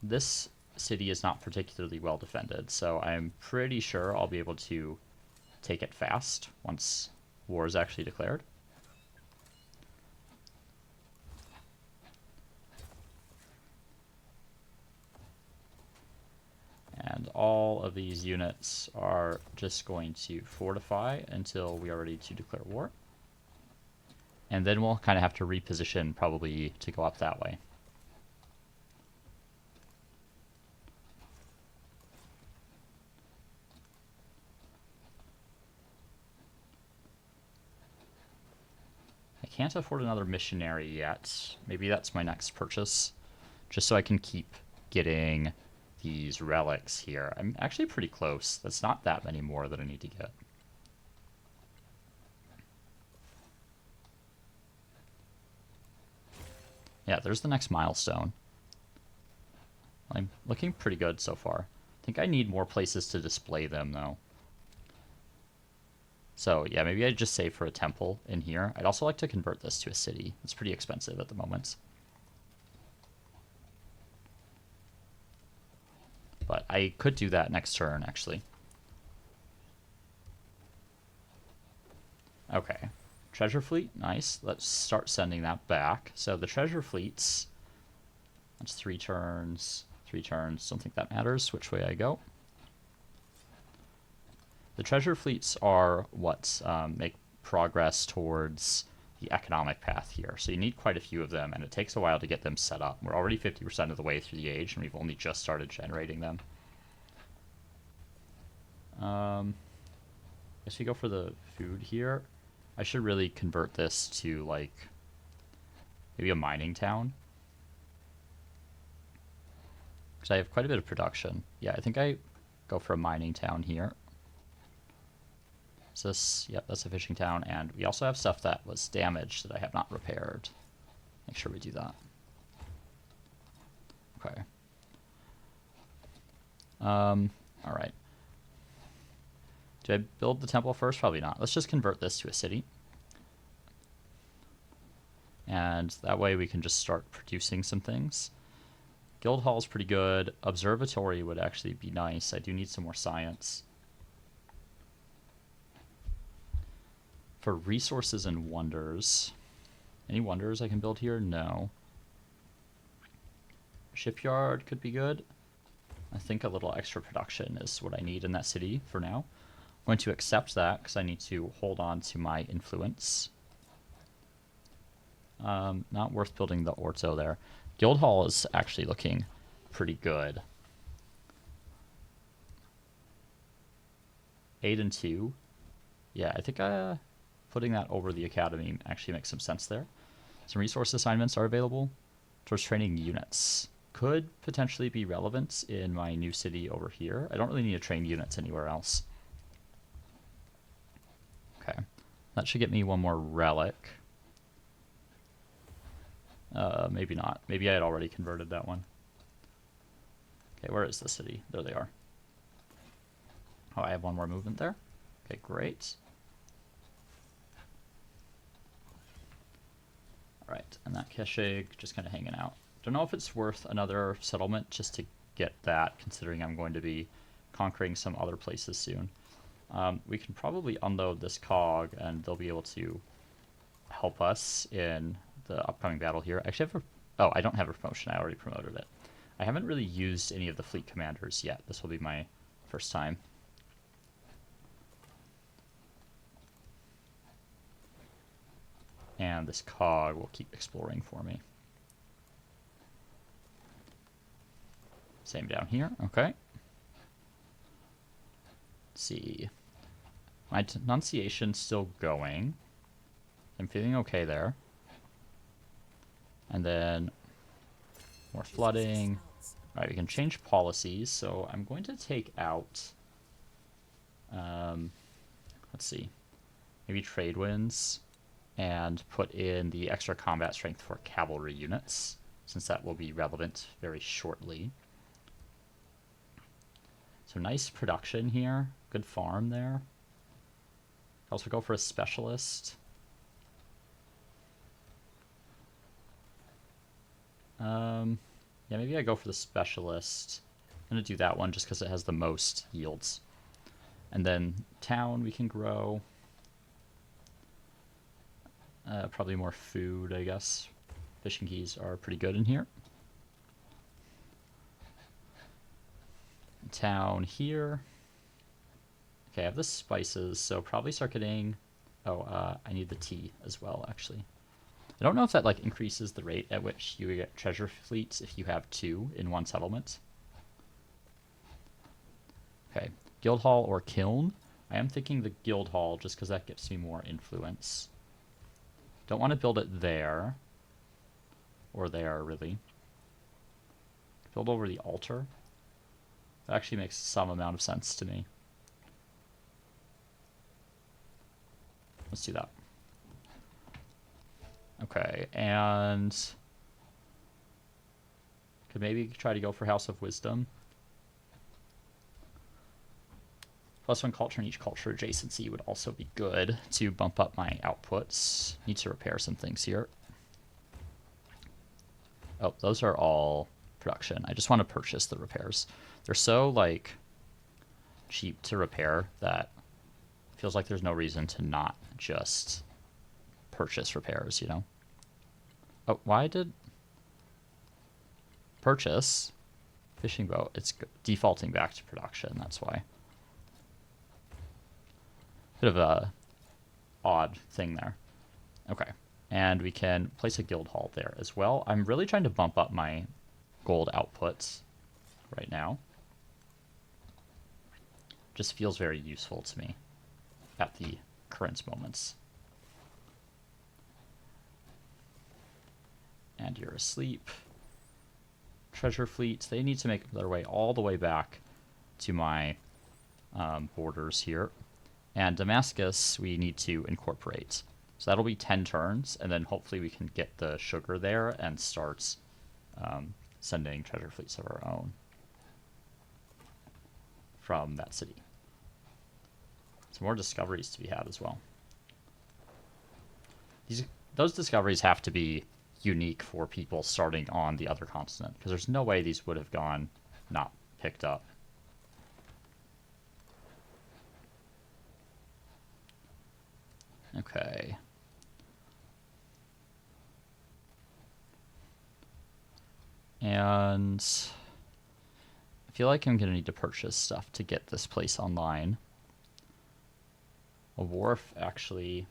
This city is not particularly well defended, so I'm pretty sure I'll be able to take it fast once war is actually declared. And all of these units are just going to fortify until we are ready to declare war. And then we'll kind of have to reposition probably to go up that way. I can't afford another missionary yet. Maybe that's my next purchase. Just so I can keep getting these relics here. I'm actually pretty close. That's not that many more that I need to get. Yeah, there's the next milestone. I'm looking pretty good so far. I think I need more places to display them, though. So, yeah, maybe I'd just save for a temple in here. I'd also like to convert this to a city. It's pretty expensive at the moment. But I could do that next turn, actually. Okay. Treasure fleet, nice. Let's start sending that back. So the treasure fleets, that's 3 turns, 3 turns. Don't think that matters which way I go. The treasure fleets are what make progress towards the economic path here. So you need quite a few of them, and it takes a while to get them set up. We're already 50% of the way through the age, and we've only just started generating them. I guess we go for the food here. I should really convert this to, like, maybe a mining town. Because I have quite a bit of production. Yeah, I think I go for a mining town here. Is this? Yep, that's a fishing town. And we also have stuff that was damaged that I have not repaired. Make sure we do that. Okay. Alright. Do I build the temple first? Probably not. Let's just convert this to a city. And that way we can just start producing some things. Guild Hall is pretty good. Observatory would actually be nice. I do need some more science. For resources and wonders. Any wonders I can build here? No. Shipyard could be good. I think a little extra production is what I need in that city for now. I'm going to accept that because I need to hold on to my influence. Not worth building the orto there. Guild Hall is actually looking pretty good. 8 and 2. Yeah, I think putting that over the academy actually makes some sense there. Some resource assignments are available towards training units. Could potentially be relevant in my new city over here. I don't really need to train units anywhere else. Okay, that should get me one more relic. Maybe not. Maybe I had already converted that one. Okay, where is the city? There they are. Oh, I have one more movement there. Okay, great. Alright, and that Keshig just kind of hanging out. Don't know if it's worth another settlement just to get that, considering I'm going to be conquering some other places soon. We can probably unload this cog, and they'll be able to help us in the upcoming battle here. Actually, I don't have a promotion. I already promoted it. I haven't really used any of the fleet commanders yet. This will be my first time. And this cog will keep exploring for me. Same down here. Okay. Let's see. My denunciation's still going. I'm feeling okay there. And then more flooding. All right, we can change policies. So I'm going to take out, let's see, maybe trade winds and put in the extra combat strength for cavalry units, since that will be relevant very shortly. So nice production here. Good farm there. Also go for a specialist. Yeah, maybe I go for the specialist. I'm going to do that one just because it has the most yields. And then town we can grow. Probably more food, I guess. Fishing keys are pretty good in here. Town here. Okay, I have the spices, so probably start getting... Oh, I need the tea as well, actually. I don't know if that like increases the rate at which you get treasure fleets if you have 2 in one settlement. Okay, guild hall or kiln. I am thinking the guild hall just because that gives me more influence. Don't want to build it there. Or there, really. Build over the altar. That actually makes some amount of sense to me. Let's do that. Okay, and could maybe try to go for House of Wisdom. +1 culture in each culture adjacency would also be good to bump up my outputs. Need to repair some things here. Oh, those are all production. I just want to purchase the repairs. They're so, like, cheap to repair that it feels like there's no reason to not just purchase repairs, you know? Oh, why did... Purchase? Fishing boat. It's defaulting back to production, that's why. Bit of a odd thing there. Okay. And we can place a guild hall there as well. I'm really trying to bump up my gold outputs right now. Just feels very useful to me at the current moments. And you're asleep. Treasure fleets, they need to make their way all the way back to my borders here. And Damascus, we need to incorporate. So that'll be 10 turns, and then hopefully we can get the sugar there and start sending treasure fleets of our own from that city. Some more discoveries to be had as well. Those discoveries have to be unique for people starting on the other continent, because there's no way these would have gone not picked up. Okay. And I feel like I'm going to need to purchase stuff to get this place online. A wharf actually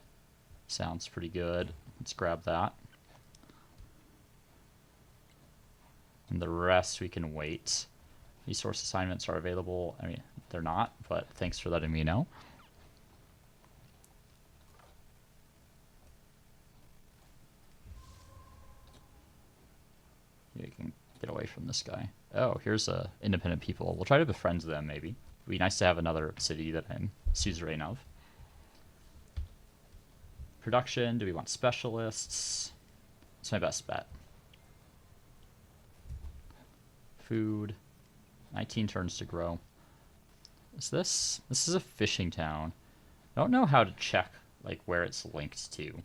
sounds pretty good. Let's grab that. And the rest we can wait. Resource assignments are available. I mean, they're not, but thanks for letting me know. You can get away from this guy. Oh, here's independent people. We'll try to befriend them, maybe. It'd be nice to have another city that I'm suzerain of. Production, do we want specialists? It's my best bet. Food, 19 turns to grow. This is a fishing town. I don't know how to check like where it's linked to.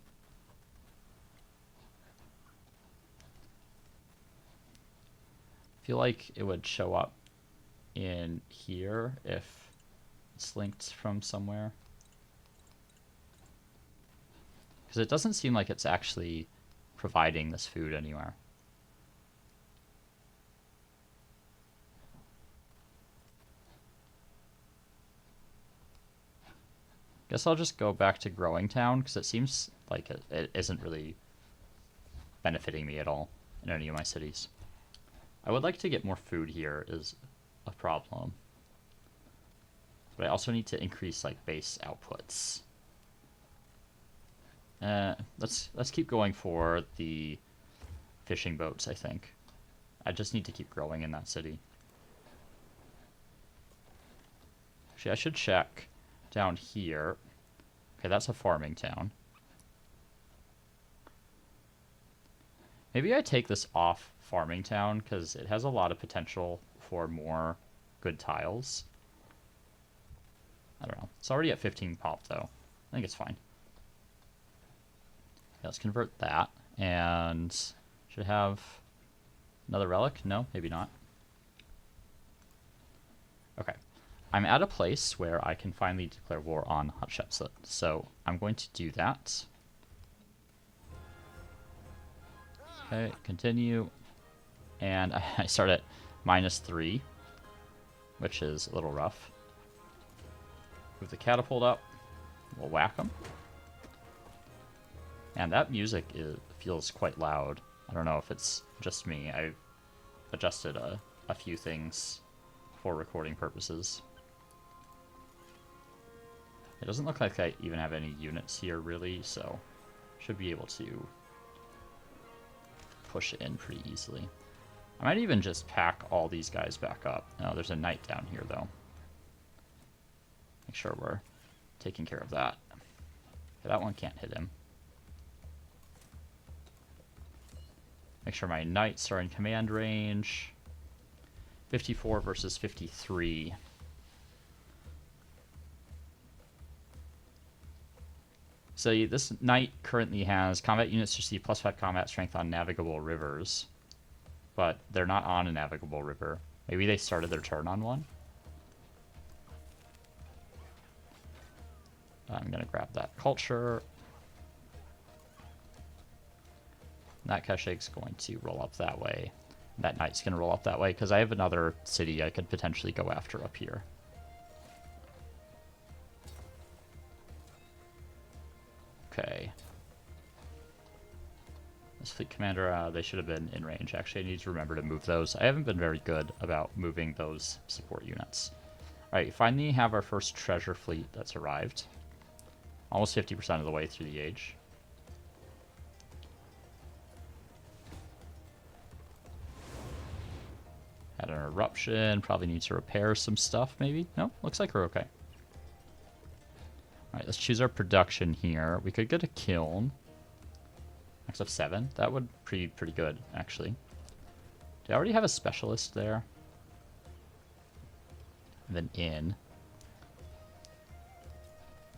I feel like it would show up in here if it's linked from somewhere. Because it doesn't seem like it's actually providing this food anywhere. Guess I'll just go back to Growing Town, because it seems like it isn't really benefiting me at all in any of my cities. I would like to get more food here is a problem. But I also need to increase like base outputs. Let's keep going for the fishing boats, I think. I just need to keep growing in that city. Actually, I should check down here. Okay, that's a farming town. Maybe I take this off farming town because it has a lot of potential for more good tiles. I don't know. It's already at 15 pop though. I think it's fine. Yeah, let's convert that. And should have another relic? No, maybe not. Okay. I'm at a place where I can finally declare war on Hatshepsut. So I'm going to do that. Okay, continue. And I start at -3, which is a little rough. Move the catapult up. We'll whack them. And that music feels quite loud. I don't know if it's just me. I've adjusted a few things for recording purposes. It doesn't look like I even have any units here, really, so should be able to push it in pretty easily. I might even just pack all these guys back up. No, there's a knight down here, though. Make sure we're taking care of that. Okay, that one can't hit him. Make sure my knights are in command range. 54 versus 53. So this knight currently has combat units receive +5 combat strength on navigable rivers, but they're not on a navigable river. Maybe they started their turn on one. I'm going to grab that culture. That Keshig's going to roll up that way. That knight's going to roll up that way because I have another city I could potentially go after up here. Okay. This fleet commander, they should have been in range. Actually, I need to remember to move those. I haven't been very good about moving those support units. Alright, finally have our first treasure fleet that's arrived. Almost 50% of the way through the age. Had an eruption. Probably need to repair some stuff, maybe? No? Looks like we're okay. Alright, let's choose our production here. We could get a kiln. Max of 7. That would be pretty good, actually. Do I already have a specialist there? And then inn.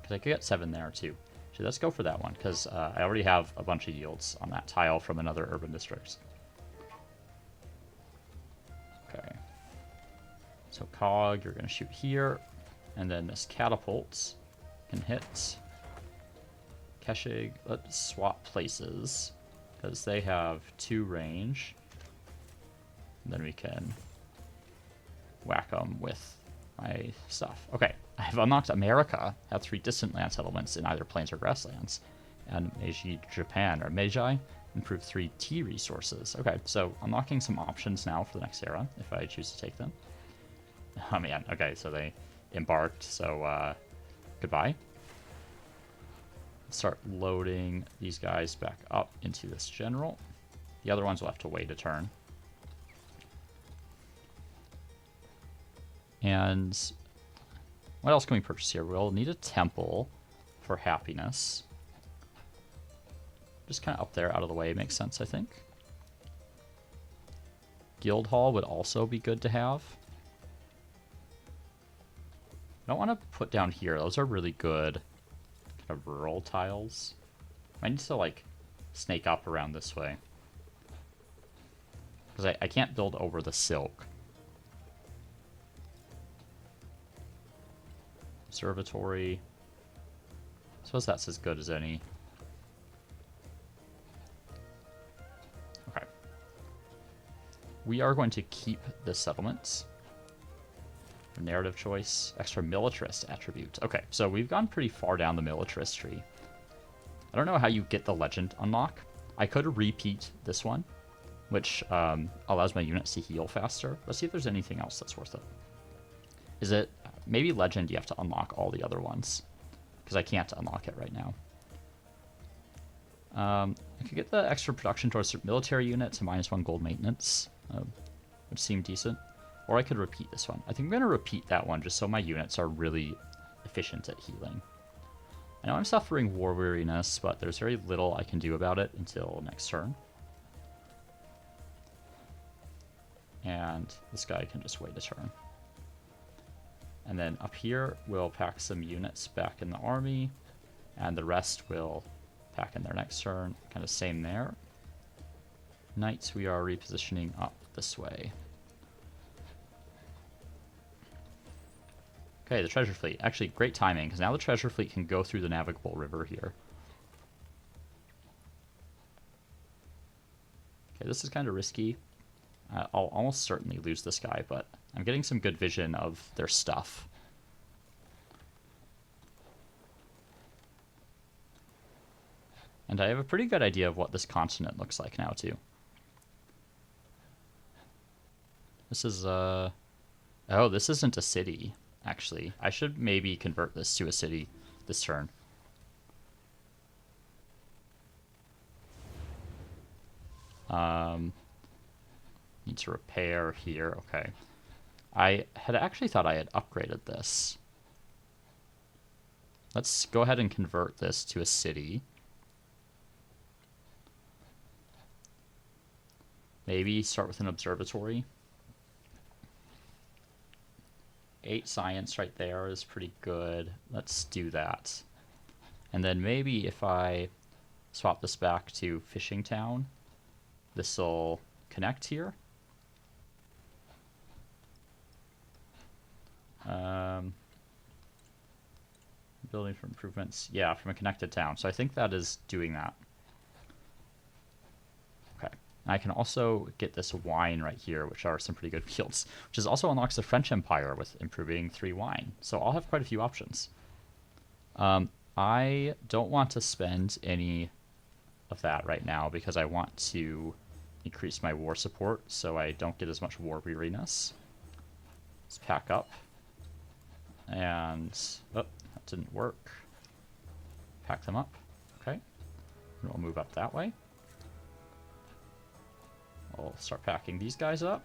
Because I could get 7 there, too. So let's go for that one, because I already have a bunch of yields on that tile from another urban district. Okay. So Cog, you're going to shoot here. And then this catapult can hit. Keshig, let's swap places. Because they have 2 range. And then we can whack them with my stuff. Okay, I've unlocked America. Have 3 distant land settlements in either plains or grasslands. And Meiji Japan, or Meiji, improve 3 tea resources. Okay, so unlocking some options now for the next era, if I choose to take them. Oh man, okay, so they embarked, so goodbye. Start loading these guys back up into this general. The other ones will have to wait a turn. And what else can we purchase here? We'll need a temple for happiness. Just kind of up there, out of the way, makes sense, I think. Guild Hall would also be good to have. I don't want to put down here. Those are really good kind of rural tiles. I need to, like, snake up around this way. Because I can't build over the silk. Observatory. I suppose that's as good as any. Okay. We are going to keep the settlements. Narrative choice, extra militarist attribute. Okay, so we've gone pretty far down the militarist tree. I don't know how you get the legend unlock. I could repeat this one, which allows my units to heal faster. Let's see if there's anything else that's worth it. Is it maybe legend you have to unlock all the other ones? Because I can't unlock it right now. I could get the extra production towards military units and -1 gold maintenance, which seemed decent. Or I could repeat this one. I think I'm going to repeat that one just so my units are really efficient at healing. I know I'm suffering war weariness, but there's very little I can do about it until next turn. And this guy can just wait a turn. And then up here, we'll pack some units back in the army, and the rest will pack in their next turn. Kind of same there. Knights, we are repositioning up this way. Okay, the treasure fleet. Actually, great timing, because now the treasure fleet can go through the navigable river here. Okay, this is kind of risky. I'll almost certainly lose this guy, but I'm getting some good vision of their stuff. And I have a pretty good idea of what this continent looks like now, too. This is, oh, this isn't a city, actually. I should maybe convert this to a city this turn. Need to repair here, okay. I had actually thought I had upgraded this. Let's go ahead and convert this to a city. Maybe start with an observatory. 8 science right there is pretty good. Let's do that. And then maybe if I swap this back to Fishing Town, this will connect here. Building for improvements. Yeah, from a connected town. So I think that is doing that. Okay. I can also get this wine right here, which are some pretty good fields, which is also unlocks the French Empire with improving 3 wine. So I'll have quite a few options. I don't want to spend any of that right now because I want to increase my war support so I don't get as much war weariness. Let's pack up. And, oh, that didn't work. Pack them up. Okay. And we'll move up that way. We'll start packing these guys up.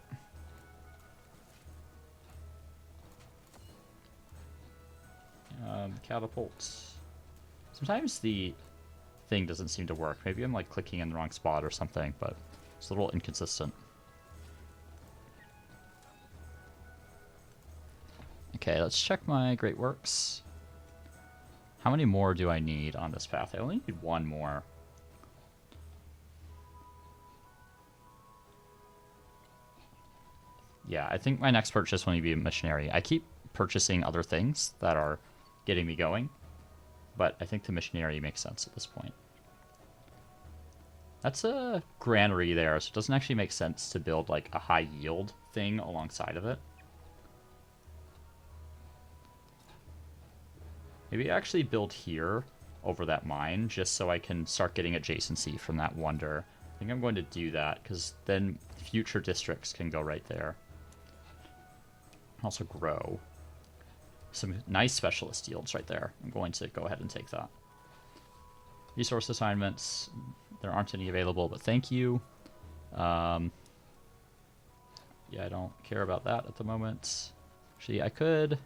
Catapult. Sometimes the thing doesn't seem to work. Maybe I'm like clicking in the wrong spot or something, but it's a little inconsistent. Okay, let's check my Great Works. How many more do I need on this path? I only need 1 more. Yeah, I think my next purchase will need to be a missionary. I keep purchasing other things that are getting me going, but I think the missionary makes sense at this point. That's a granary there, so it doesn't actually make sense to build like a high yield thing alongside of it. Maybe actually build here over that mine just so I can start getting adjacency from that wonder. I think I'm going to do that because then future districts can go right there. Also grow. Some nice specialist yields right there. I'm going to go ahead and take that. Resource assignments. There aren't any available, but thank you. Yeah, I don't care about that at the moment. Actually, I could...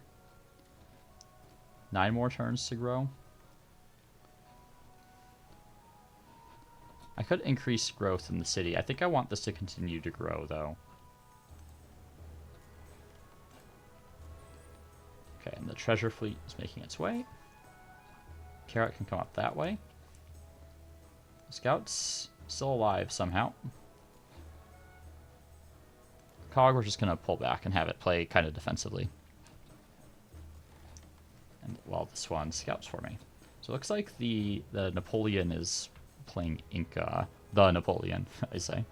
9 more turns to grow. I could increase growth in the city. I think I want this to continue to grow, though. Okay, and the treasure fleet is making its way. Carrot can come up that way. Scouts still alive somehow. Cog, we're just going to pull back and have it play kind of defensively. And well, this one scouts for me. So it looks like the Napoleon is playing Inca. The Napoleon, I say.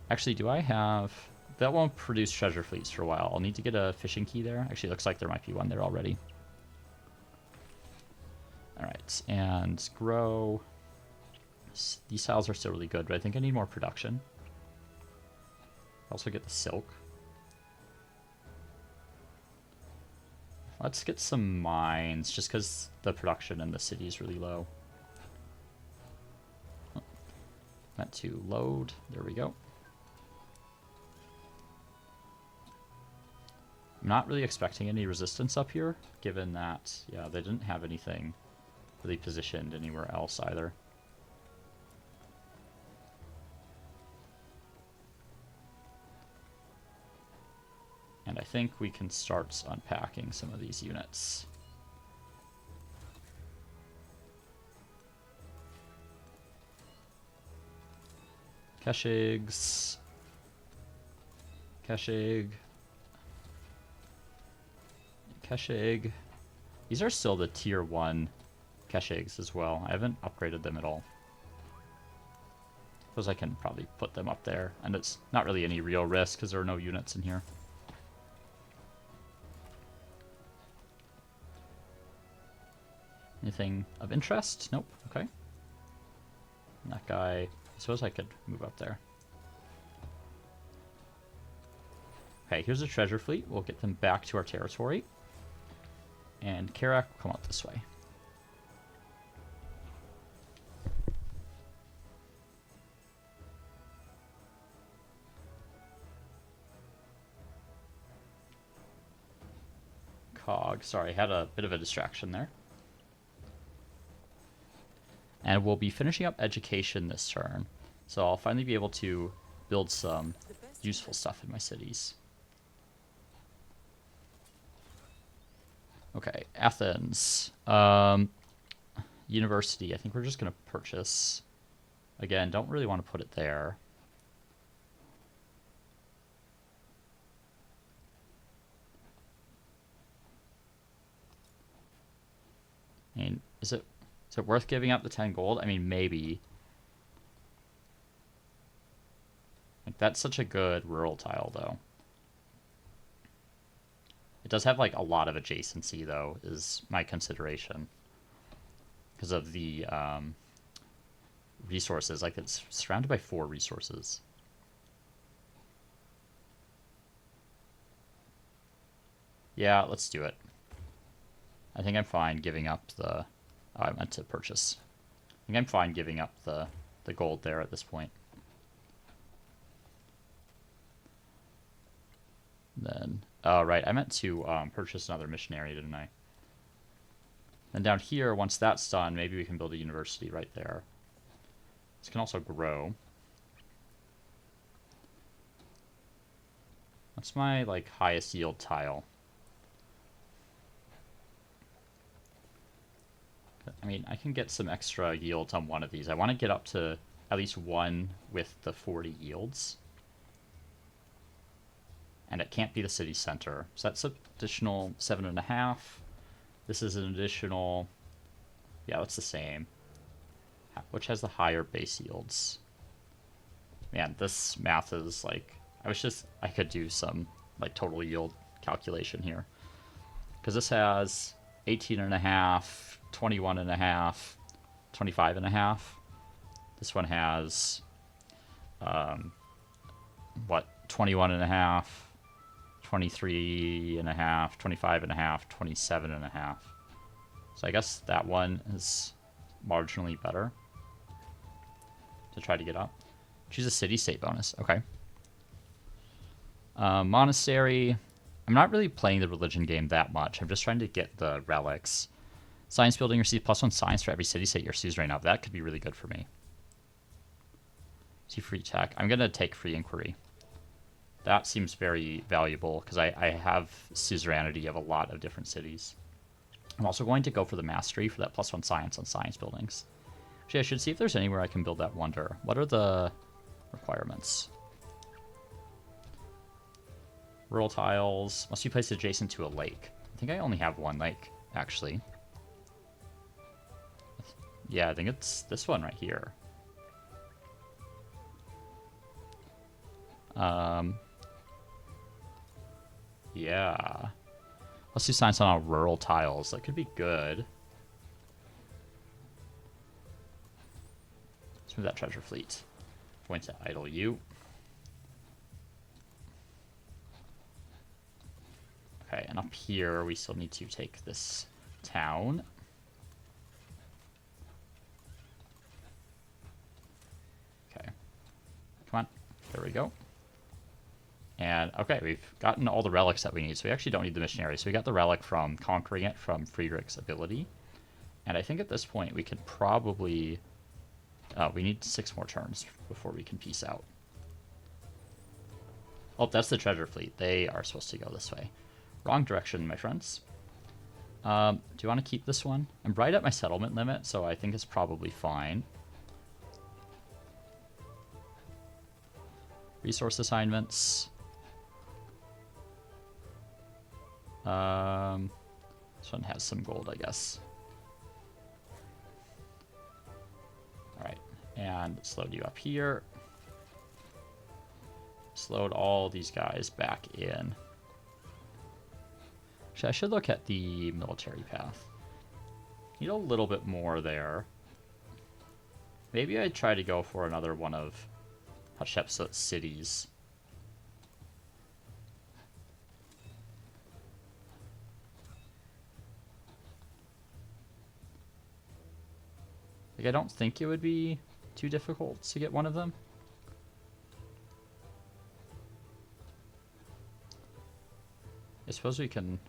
Actually, do I have that won't produce treasure fleets for a while. I'll need to get a fishing key there. Actually, it looks like there might be one there already. Alright, and grow. These tiles are still really good, but I think I need more production. Also get the silk. Let's get some mines, just because the production in the city is really low. Meant to load. There we go. I'm not really expecting any resistance up here, given that, yeah, they didn't have anything really positioned anywhere else either. And I think we can start unpacking some of these units. Keshigs. Keshig. Keshig. These are still the tier 1 Keshigs as well. I haven't upgraded them at all. Suppose I can probably put them up there. And it's not really any real risk because there are no units in here. Anything of interest? Nope. Okay. And that guy, I suppose I could move up there. Okay, here's a treasure fleet. We'll get them back to our territory. And Karak will come out this way. Cog. Sorry, I had a bit of a distraction there. And we'll be finishing up education this turn. So I'll finally be able to build some useful stuff in my cities. Okay, Athens. University, I think we're just going to purchase. Again, don't really want to put it there. I mean, is it worth giving up the 10 gold? I mean, maybe. Like, that's such a good rural tile, though. It does have, like, a lot of adjacency, though, is my consideration. Because of the resources. Like, it's surrounded by 4 resources. Yeah, let's do it. I think I'm fine giving up the... Oh, I meant to purchase. I think I'm fine giving up the gold there at this point. Then, oh, right, I meant to purchase another missionary, didn't I? And down here, once that's done, maybe we can build a university right there. This can also grow. What's my, like, highest yield tile? I mean, I can get some extra yields on one of these. I want to get up to at least one with the 40 yields. And it can't be the city center. So that's an additional 7.5. This is an additional... Yeah, that's the same. Which has the higher base yields? Man, this math is like... I could do some like total yield calculation here. Because this has 18.5... 21.5, 25.5. This one has, 21.5, 23.5, 25.5, 27.5. So I guess that one is marginally better to try to get up. Choose a city-state bonus. Okay. Monastery. I'm not really playing the religion game that much. I'm just trying to get the relics. Science building receives +1 science for every city-state you're suzerain of. That could be really good for me. See free tech. I'm going to take free inquiry. That seems very valuable because I have suzerainty of a lot of different cities. I'm also going to go for the mastery for that +1 science on science buildings. Actually, I should see if there's anywhere I can build that wonder. What are the requirements? Rural tiles. Must be placed adjacent to a lake. I think I only have one lake, actually. Yeah, I think it's this one right here. Yeah. Let's do science on all rural tiles. That could be good. Let's move that treasure fleet. Going to idle you. Okay, and up here we still need to take this town. Okay. Come on. There we go. And, okay, we've gotten all the relics that we need, so we actually don't need the missionary. So we got the relic from conquering it from Friedrich's ability. And I think at this point we could probably... we need 6 more turns before we can peace out. Oh, that's the treasure fleet. They are supposed to go this way. Wrong direction, my friends. Do you want to keep this one? I'm right at my settlement limit, so I think it's probably fine. Resource assignments. This one has some gold, I guess. Alright, and let's load you up here. Let's load all these guys back in. Actually, I should look at the military path. Need a little bit more there. Maybe I'd try to go for another one of Hatshepsut's cities. Like, I don't think it would be too difficult to get one of them. I suppose we can...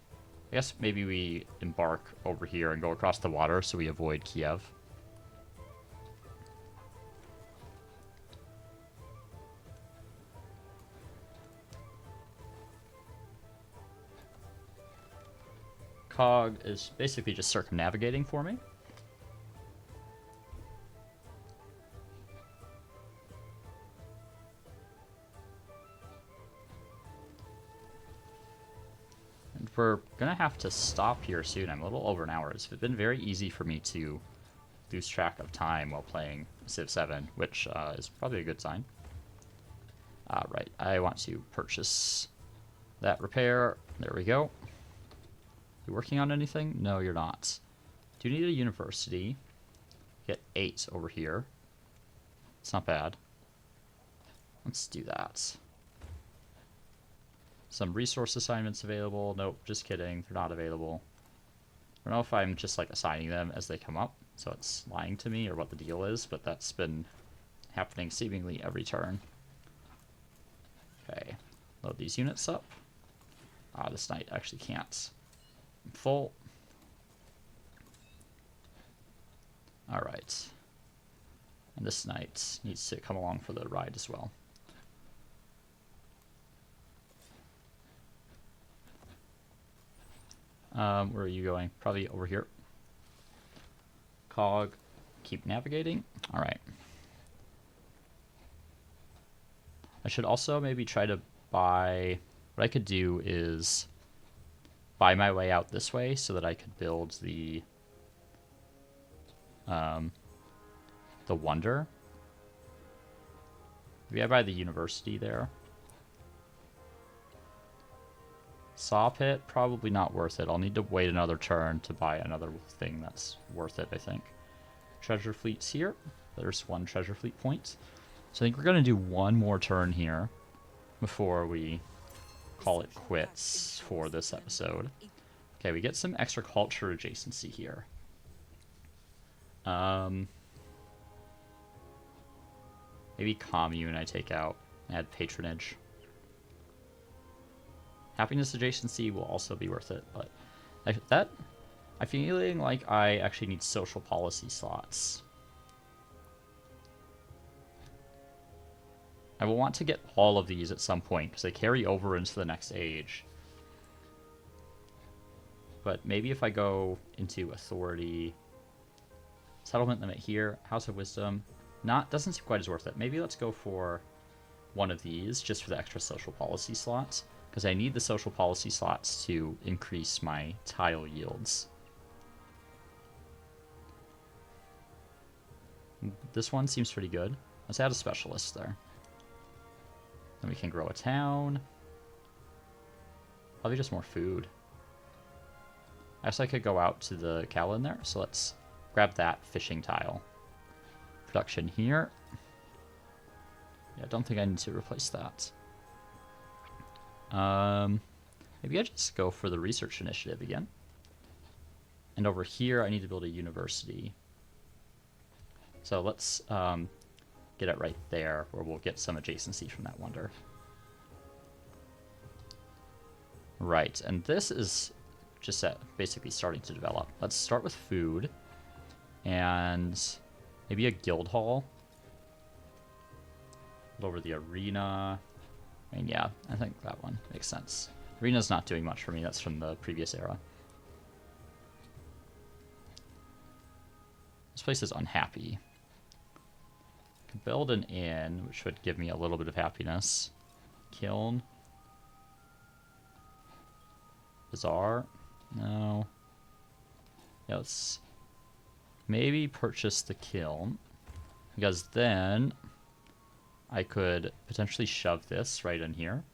I guess maybe we embark over here and go across the water so we avoid Kiev. Cog is basically just circumnavigating for me. And we're gonna have to stop here soon. I'm a little over an hour. It's been very easy for me to lose track of time while playing Civ 7, which is probably a good sign. Right, I want to purchase that repair. There we go. You working on anything? No, you're not. Do you need a university? Get 8 over here. It's not bad. Let's do that. Some resource assignments available. Nope, just kidding. They're not available. I don't know if I'm just like assigning them as they come up, so it's lying to me or what the deal is, but that's been happening seemingly every turn. Okay, load these units up. This knight actually can't. I'm full. Alright. And this knight needs to come along for the ride as well. Where are you going? Probably over here. Cog, keep navigating. Alright. I should also maybe try to buy... What I could do is buy my way out this way so that I could build the Wonder. Maybe I buy the university there. Saw pit, probably not worth it. I'll need to wait another turn to buy another thing that's worth it, I think. Treasure fleet's here. There's one treasure fleet point. So I think we're going to do one more turn here before we call it quits for this episode. Okay, we get some extra culture adjacency here. Maybe commune I take out. Add patronage. Happiness adjacency will also be worth it, but I'm feeling like I actually need social policy slots. I will want to get all of these at some point because they carry over into the next age. But maybe if I go into authority, settlement limit here, House of Wisdom, doesn't seem quite as worth it. Maybe let's go for one of these just for the extra social policy slots, because I need the social policy slots to increase my tile yields. This one seems pretty good. Let's add a specialist there. Then we can grow a town. Probably just more food. I guess I could go out to the cow in there, so let's grab that fishing tile. Production here. Yeah, I don't think I need to replace that. Maybe I just go for the research initiative again. And over here, I need to build a university. So let's get it right there, where we'll get some adjacency from that wonder. Right, and this is just basically starting to develop. Let's start with food, and maybe a guild hall. Over the arena. I mean, yeah, I think that one makes sense. Arena's not doing much for me. That's from the previous era. This place is unhappy. I could build an inn, which would give me a little bit of happiness. Kiln. Bazaar. No. Yeah, let's maybe purchase the kiln, because then I could potentially shove this right in here.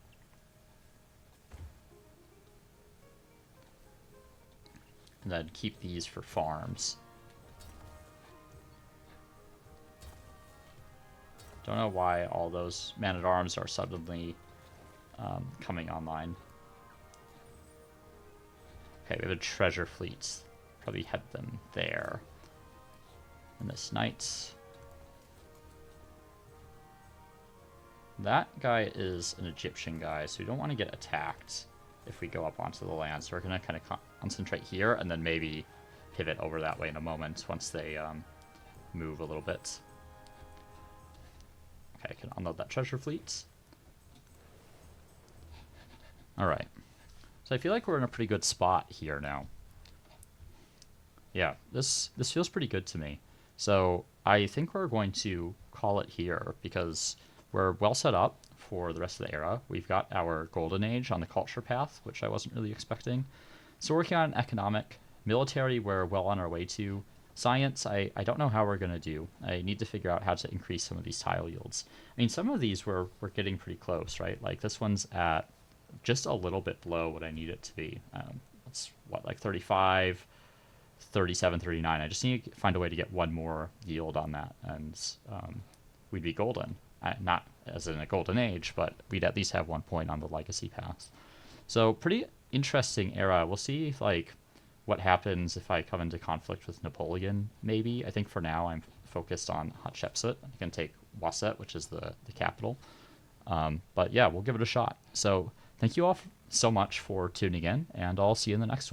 And then keep these for farms. Don't know why all those man-at-arms are suddenly coming online. Okay, we have a treasure fleet. Probably head them there. And this knight. That guy is an Egyptian guy, so we don't want to get attacked if we go up onto the land. So we're going to kind of concentrate here and then maybe pivot over that way in a moment once they move a little bit. Okay, I can unload that treasure fleet. Alright. So I feel like we're in a pretty good spot here now. Yeah, this feels pretty good to me. So I think we're going to call it here because we're well set up for the rest of the era. We've got our golden age on the culture path, which I wasn't really expecting. So working on economic. Military, we're well on our way to. Science, I don't know how we're going to do. I need to figure out how to increase some of these tile yields. I mean, some of these we're getting pretty close, right? Like this one's at just a little bit below what I need it to be. It's what, like 35, 37, 39. I just need to find a way to get one more yield on that, and we'd be golden. Not as in a golden age, but we'd at least have 1 point on the legacy path. So pretty interesting era. We'll see like what happens if I come into conflict with Napoleon, maybe. I think for now I'm focused on Hatshepsut. I can take Waset, which is the capital. But yeah, we'll give it a shot. So thank you all so much for tuning in, and I'll see you in the next one.